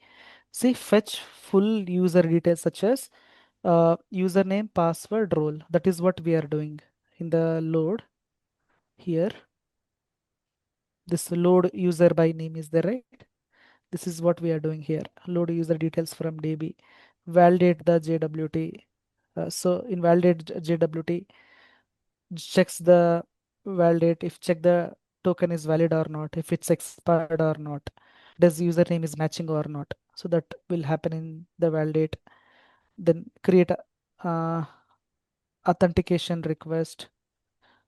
See fetch full user details such as username, password, role. That is what we are doing in the load here. This load user by name is there, right? This is what we are doing here. Load user details from DB. Validate the JWT. So in validate JWT, checks the validate if check the token is valid or not, if it's expired or not, does username is matching or not. So that will happen in the validate. Then create a authentication request,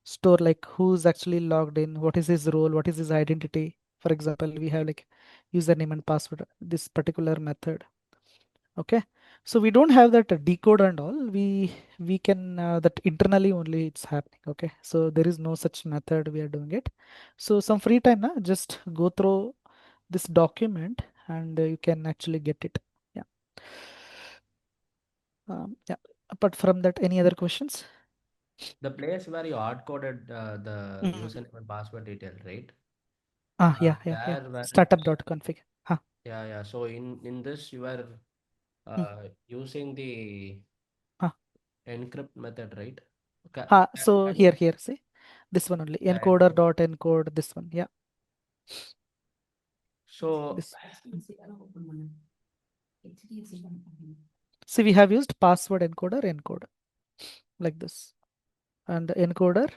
store like who's actually logged in, what is his role, what is his identity. For example, we have like username and password, this particular method, okay. So we don't have that decode and all, we can that internally only it's happening, okay. So there is no such method we are doing it. So some free time na, just go through this document and you can actually get it. Yeah. Yeah, apart from that, any other questions? The place where you hard coded the Mm. username and password detail, right? Yeah, There where it's startup.config. Huh. yeah, yeah. So in this you are Mm. using the Huh. encrypt method, right? So Can you? here, see, this one only Yeah, encoder encode. dot encode, this one, yeah. So This, see, we have used password encoder like this, and the encoder,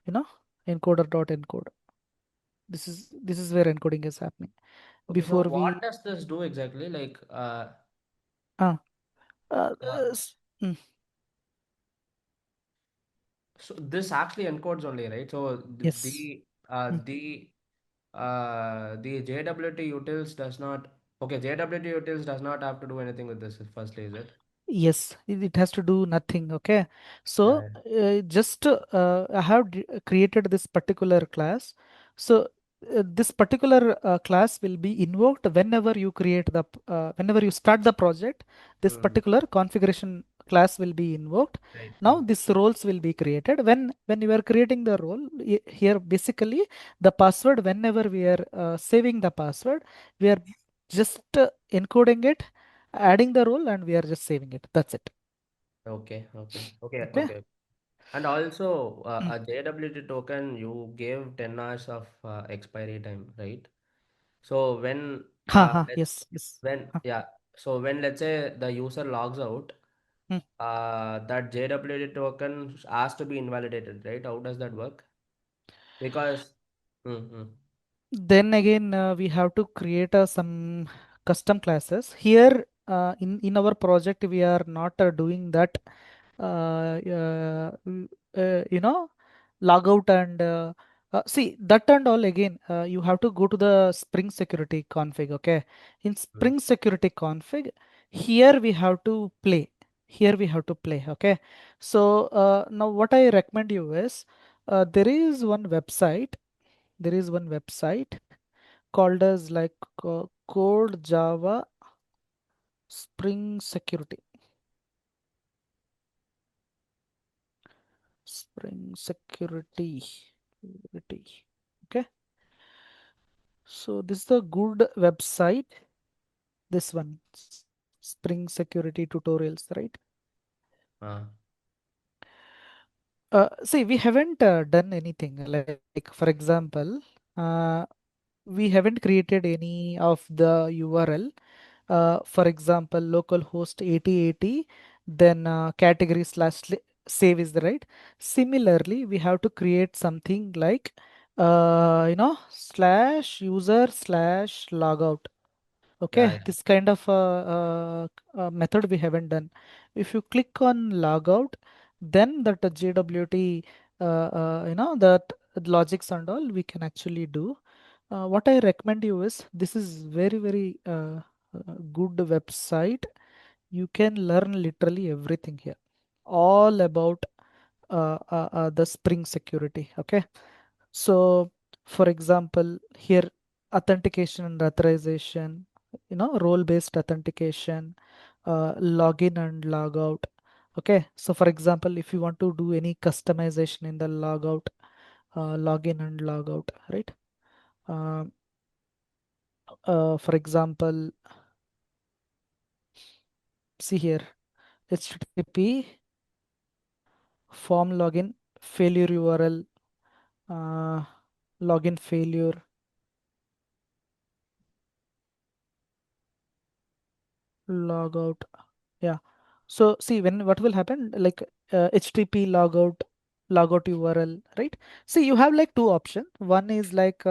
you know, encoder dot encode. This is where encoding is happening okay, so before what we does this do exactly? Like uh, uh, s- mm, so this actually encodes only, right? So yes. Mm. the JWT utils does not okay, JWT utils does not have to do anything with this firstly, is it? Yes, it has to do nothing. Okay, so Yeah. just I have created this particular class. So this particular class will be invoked whenever you create the whenever you start the project. This Mm. particular configuration class will be invoked. Right, Now right. these roles will be created. When you are creating the role, here basically the password, whenever we are saving the password, we are just encoding it, adding the role, and we are just saving it. That's it. Okay, okay, okay, Okay. okay. And also, Mm. a JWT token, you gave 10 hours of expiry time, right? So Ha ha. Yes. Yes. when Ha. yeah, so when let's say the user logs out, Mm. that JWT token has to be invalidated, right? How does that work? Because mm-hmm. Then again, we have to create some custom classes. Here, in our project, we are not doing that. You know, log out and see that and all. Again, you have to go to the Spring Security config. Okay, in Mm. Spring Security config, here we have to play. Here we have to play. Okay, so now what I recommend you is, there is one website. There is one website called as like Code Java Spring Security. Spring Security. Okay. So this is a good website. This one, Spring Security tutorials, right? Uh, See, we haven't done anything. Like for example, uh, we haven't created any of the URL. For example, localhost 8080, then category slash save is the right. Similarly, we have to create something like slash user slash logout. yeah, Okay, yeah. this kind of method we haven't done. If you click on logout, then that JWT, that logics and all we can actually do. What I recommend you is, this is very good website. You can learn literally everything here, all about the Spring Security. Okay, so for example, here authentication and authorization, role-based authentication, login and logout. Okay, so for example, if you want to do any customization in the logout, login and logout, right? Um for example, see here, HTTP form login failure URL, uh, login failure, logout. Yeah. So see, when what will happen, like HTTP logout URL, right? See, you have like two options. One is like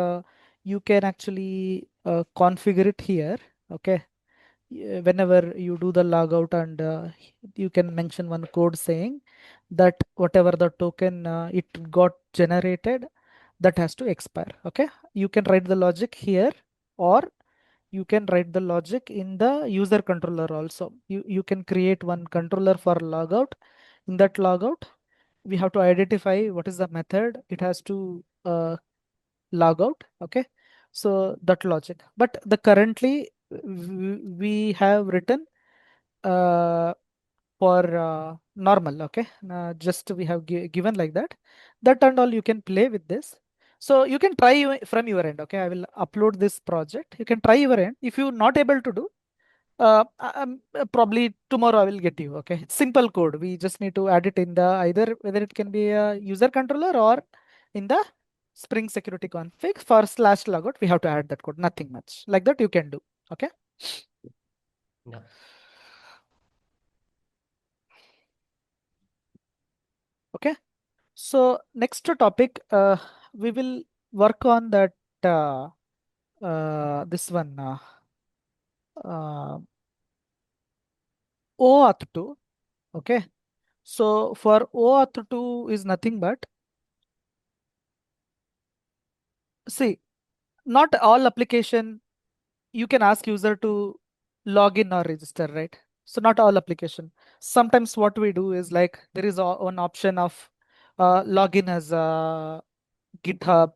you can actually configure it here. Okay. Whenever you do the logout, and you can mention one code saying that whatever the token it got generated, that has to expire. Okay. You can write the logic here, or you can write the logic in the user controller also. You can create one controller for logout. In that logout, we have to identify what is the method it has to log out. Okay, so that logic. But the currently we have written uh, for normal. Okay, just we have given like that. That and all, you can play with this. So you can try from your end. Okay, I will upload this project. You can try your end. If you not able to do, probably tomorrow I will get you. Okay, it's simple code. We just need to add it in the, either whether it can be a user controller or in the Spring Security config for slash logout. We have to add that code. Nothing much like that you can do. Okay. Yeah. Okay. So next topic, we will work on that. This one, uh, OAuth 2. Okay. So for OAuth 2 is nothing but, see, not all application you can ask user to log in or register, right? So not all application. Sometimes what we do is like there is one option of login as GitHub,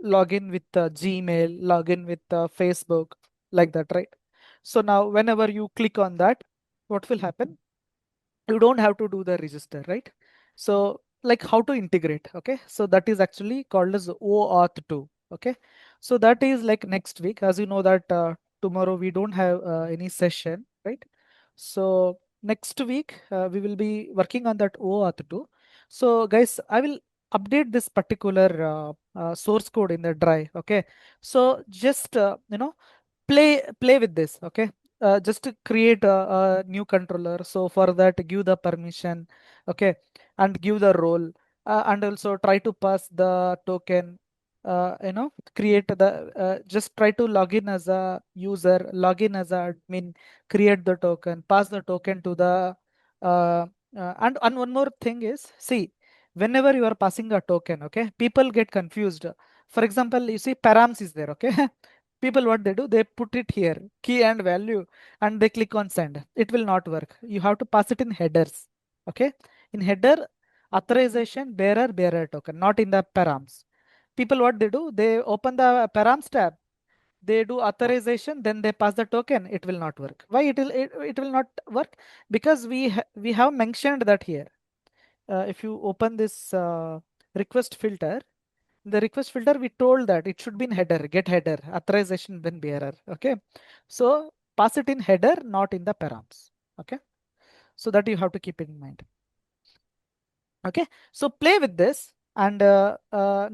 login with Gmail, login with Facebook, like that, right? So now whenever you click on that, what will happen? you don't have to do the register, right? So like how to integrate, okay? So that is actually called as OAuth 2, okay? So that is like next week. As you know that tomorrow we don't have any session, right? So next week we will be working on that OAuth 2. So guys, I will update this particular source code in the drive, okay? So just play with this, okay? Just to create a new controller. So for that, give the permission, okay, and give the role, and also try to pass the token. Create the just try to log in as a user, log in as a admin, create the token, pass the token to the and one more thing is, see, whenever you are passing a token, okay, people get confused. For example, you see params is there, okay. People what they do, they put it here, key and value, and they click on send. It will not work. You have to pass it in headers, okay. In header, authorization bearer token, not in the params. People what they do, they open the params tab, they do authorization, then they pass the token. It will not work. Why it will not work? Because we have mentioned that here. If you open this request filter, the request filter, we told that it should be in header, get header, authorization, then bearer, okay. So pass it in header, not in the params, okay. So that you have to keep in mind, okay. So play with this, and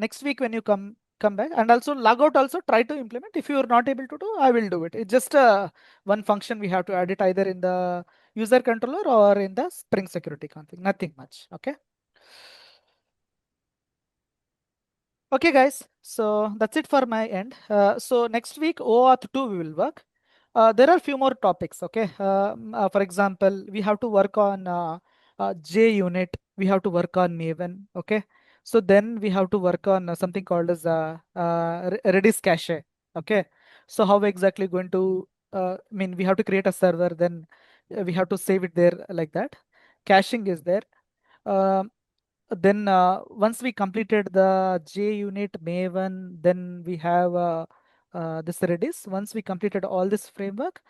next week when you come back, and also log out, also try to implement. If you are not able to do, I will do it. It's just one function. We have to add it either in the user controller or in the Spring security config, nothing much, okay. Okay, guys. So that's it for my end. So next week, OAuth 2 we will work. There are few more topics. Okay. For example, we have to work on JUnit. We have to work on Maven. Okay. So then we have to work on something called as Redis cache. Okay. So how exactly going to? We have to create a server. Then we have to save it there like that. Caching is there. Um, then once we completed the JUnit Maven, then we have this Redis. Once we completed all this framework,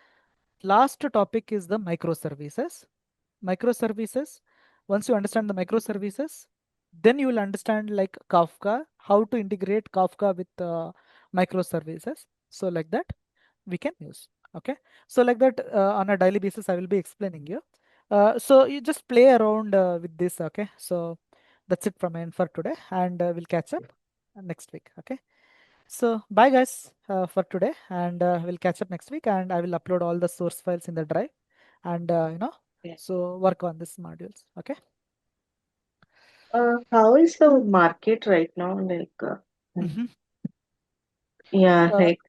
last topic is the microservices. Microservices. Once you understand the microservices, then you will understand like Kafka, how to integrate Kafka with microservices. So like that we can use. Okay. So like that on a daily basis, I will be explaining you. So you just play around with this. Okay. So that's it from my end for today, and we'll catch up next week. Okay. So bye guys for today, and we'll catch up next week, and I will upload all the source files in the drive, and Yeah. so work on these modules. Okay. How is the market right now? Mm-hmm. Yeah, Uh, like,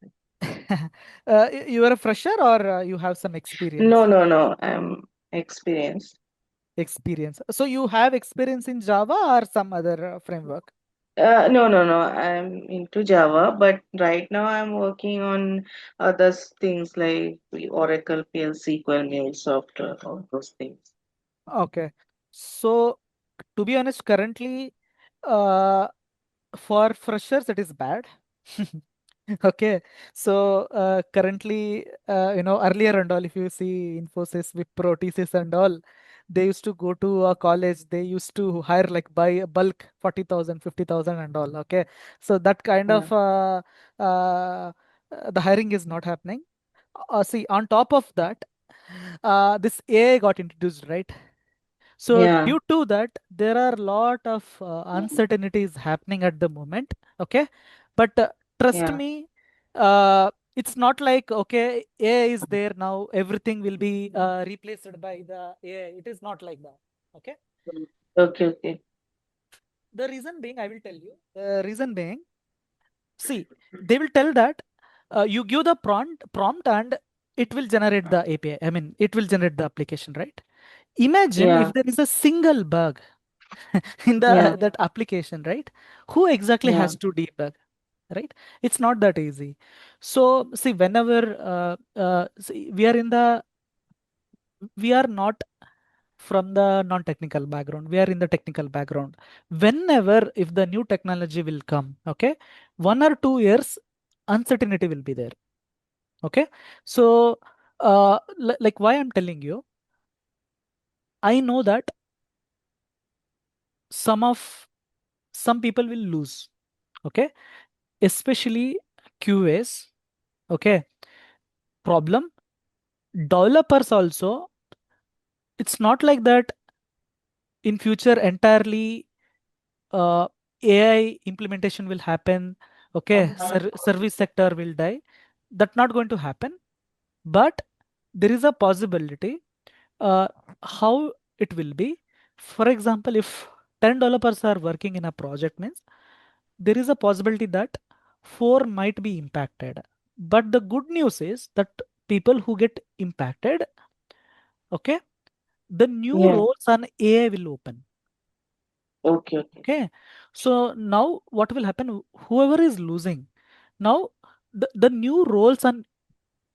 you are a fresher or you have some no, experience? no, no, I'm experienced. Experience. So you have experience in Java or some other framework? No, no, no, I'm into Java, but right now I'm working on other things like the Oracle, PL, SQL, MuleSoft, all those things. Okay. So to be honest, currently, uh, for freshers, it is bad. Okay. So currently, earlier and all, if you see Infosys, Wipro, TCS and all, they used to go to a college. They used to hire like by a bulk 40,000, 50,000 and all. Okay. So that kind Yeah, of the hiring is not happening. See, on top of that, this AI got introduced, right? So yeah, due to that, there are a lot of uncertainties happening at the moment. Okay, but trust yeah. me, it's not like okay, AI is there now, everything will be replaced by the AI. It is not like that. Okay, Okay, okay. the reason being, I will tell you. The reason being, see, they will tell that you give the prompt and it will generate the API. I mean, it will generate the application, right? Imagine if Yeah, there is a single bug in the yeah, that application, right? Who exactly yeah, has to debug, right? It's not that easy. So see, whenever see, we are not from the non-technical background, we are in the technical background. Whenever if the new technology will come, okay, 1 or 2 years uncertainty will be there. Okay. So like why I'm telling you, I know that some people will lose. Okay, especially QAs. Okay, problem. Developers also. It's not like that in future entirely uh, AI implementation will happen. Okay, service sector will die. That's not going to happen. But there is a possibility. Uh, how it will be? For example, if 10 developers are working in a project, means there is a possibility that four might be impacted. But the good news is that people who get impacted, okay, the new Yeah. roles on AI will open. Okay. Okay. Okay. So now what will happen? Whoever is losing, now the new roles on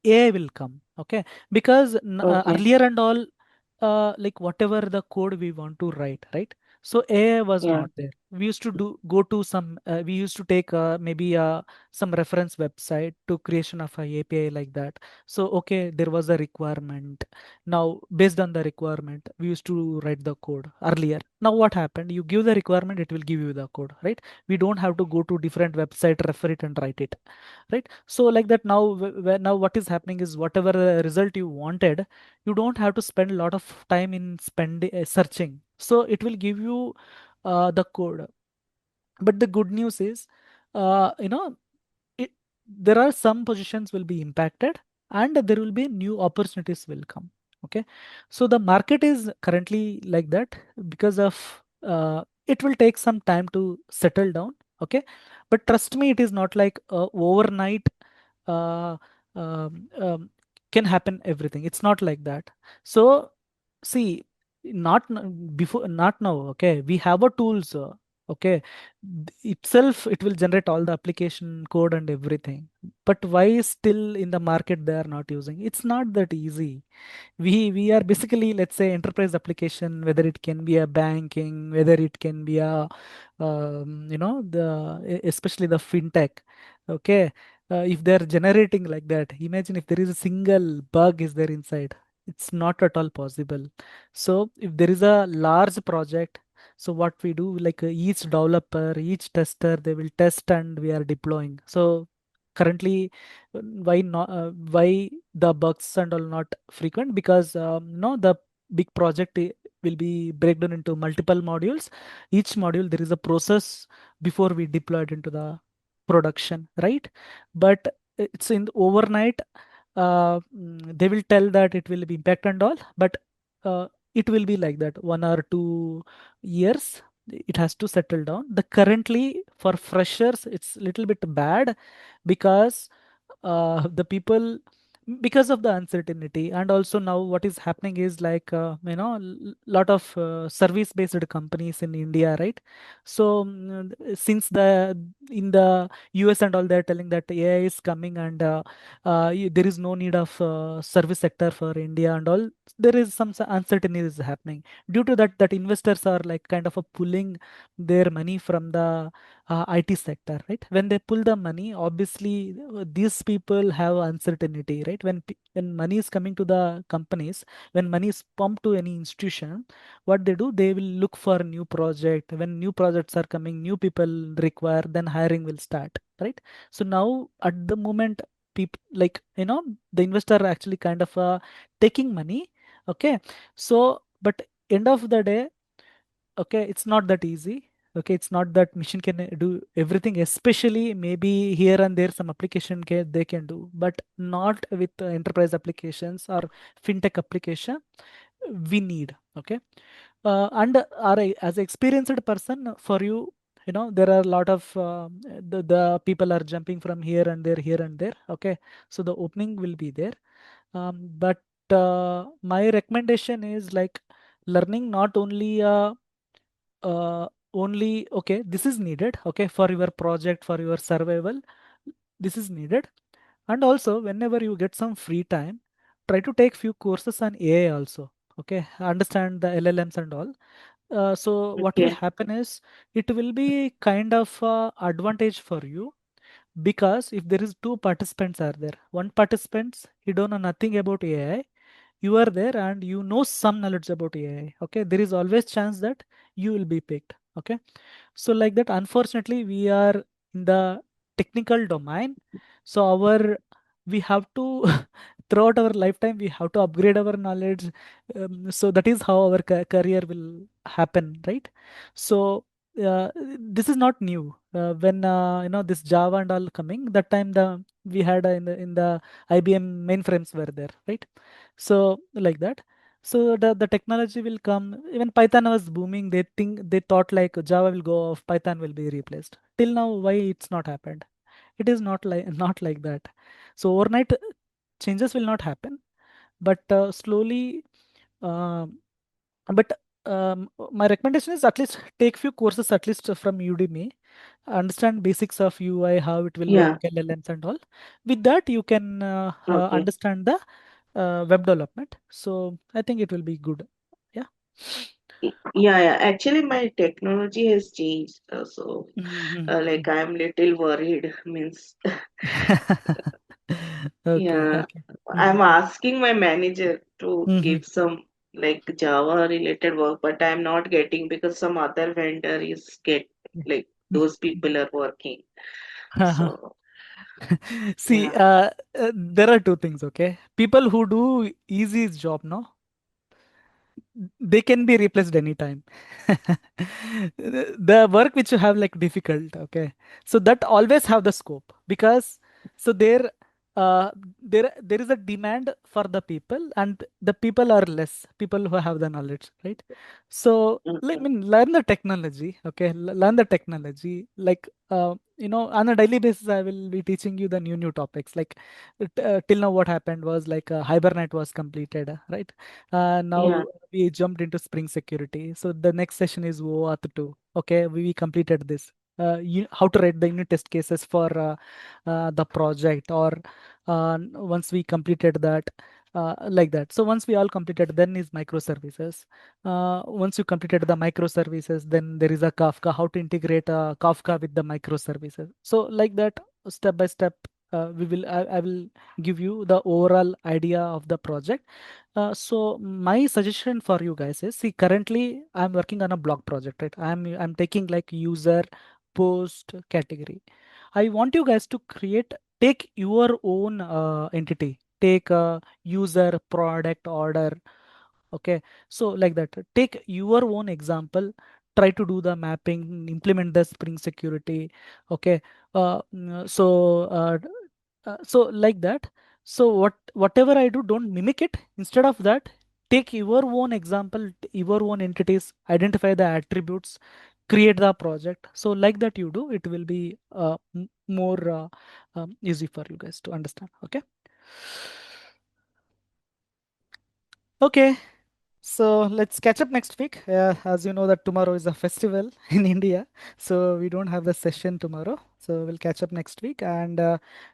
AI will come. Okay. Because Okay. earlier and all, like whatever the code we want to write, right? So AI was Yeah. not there. We used to go to some, we used to take maybe some reference website to creation of a API like that. So, okay, there was a requirement. Now, based on the requirement, we used to write the code earlier. Now, what happened? You give the requirement, it will give you the code, right? We don't have to go to different website, refer it and write it, right? So like that now, now what is happening is whatever result you wanted, you don't have to spend a lot of time in searching. So it will give you the code. But the good news is, you know, it, there are some positions will be impacted and there will be new opportunities will come. Okay, so the market is currently like that because of it will take some time to settle down. Okay, but trust me, it is not like overnight uh, um, um, can happen everything. It's not like that. So see, before, not now. Okay, we have a tools. Okay, itself it will generate all the application code and everything. But why still in the market they are not using? It's not that easy. We are basically, let's say, enterprise application, whether it can be a banking, whether it can be a especially the fintech. Okay, if they're generating like that, imagine if there is a single bug is there inside. It's not at all possible. So if there is a large project, so what we do, like each developer, each tester, they will test and we are deploying. So currently, why not? Why the bugs and all not frequent? Because no, the big project will be breakdown into multiple modules. Each module there is a process before we deploy it into the production, right? But it's in overnight. They will tell that it will be impact and all, but it will be like that 1 or 2 years. It has to settle down. The currently for freshers, it's a little bit bad because the people, because of the uncertainty. And also now what is happening is like lot of service based companies in India, right? So since the in the US and all, they're telling that AI is coming and there is no need of service sector for India and all. There is some uncertainty is happening. Due to that, that investors are like kind of a pulling their money from the IT sector, right? When they pull the money, obviously these people have uncertainty, right? When money is coming to the companies, when money is pumped to any institution, what they do, they will look for new project. When new projects are coming, new people require, then hiring will start, right? So now at the moment, people like the investor are actually kind of taking money. Okay, so but end of the day, okay, it's not that easy. Okay, it's not that machine can do everything, especially maybe here and there some application they can do, but not with enterprise applications or fintech application. We need, okay. And as an experienced person, for you, there are a lot of the people are jumping from here and there. Okay, so the opening will be there. But my recommendation is like learning not only only, okay, this is needed, okay, for your project, for your survival, this is needed. And also whenever you get some free time, try to take few courses on AI also. Okay, understand the LLMs and all. So what will Okay. happen is it will be kind of advantage for you, because if there is two participants are there, one participants he don't know nothing about AI, you are there and you know some knowledge about AI, okay, there is always chance that you will be picked. Okay, so like that, unfortunately, we are in the technical domain. So we have to throughout our lifetime we have to upgrade our knowledge. So that is how our career will happen, right? So this is not new. When this Java and all coming, that time the we had in the IBM mainframes were there, right? So like that. So the technology will come. Even Python was booming. They thought like Java will go off, Python will be replaced. Till now, why it's not happened? It is not like not like that. So overnight changes will not happen, but slowly. um but my recommendation is at least take few courses at least from Udemy, understand basics of UI, how it will work, Yeah. LLMs and all. With that, you can Okay. understand the web development. So I think it will be good. Yeah. Yeah, yeah. Actually, my technology has changed. So, Mhm. like, I'm little worried. Means, Okay. yeah, Okay. I'm Mhm. asking my manager to Mhm. give some like Java related work, but I'm not getting because some other vendor is get like those people are working. So, See, yeah, there are two things. Okay, people who do easy job, no, they can be replaced anytime. The work which you have like difficult, okay, so that always have the scope, because so uh there is a demand for the people, and the people are less people who have the knowledge, right? So I okay, mean, learn the technology, okay, learn the technology, like on a daily basis I will be teaching you the new topics, like till now what happened was like hibernate was completed, right? Now yeah, we jumped into Spring Security. So the next session is OAuth 2. Okay, we completed this. How to write the unit test cases for the project, or once we completed that, like that. So once we all completed, then is microservices. Once you completed the microservices, then there is a Kafka. How to integrate Kafka with the microservices. So like that, step by step, I will give you the overall idea of the project. So my suggestion for you guys is, see, currently I'm working on a blog project, right? I'm taking like user, post, category. I want you guys to take your own entity, take a user, product, order. Okay, so like that, take your own example, try to do the mapping, implement the Spring Security. Okay, so like that. So whatever I do, don't mimic it. Instead of that, take your own example, your own entities, identify the attributes, create the project. So like that you do, it will be more easy for you guys to understand. Okay. Okay. So let's catch up next week. As you know that tomorrow is a festival in India, so we don't have the session tomorrow. So we'll catch up next week, and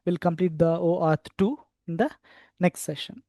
we'll complete the OAuth 2 in the next session.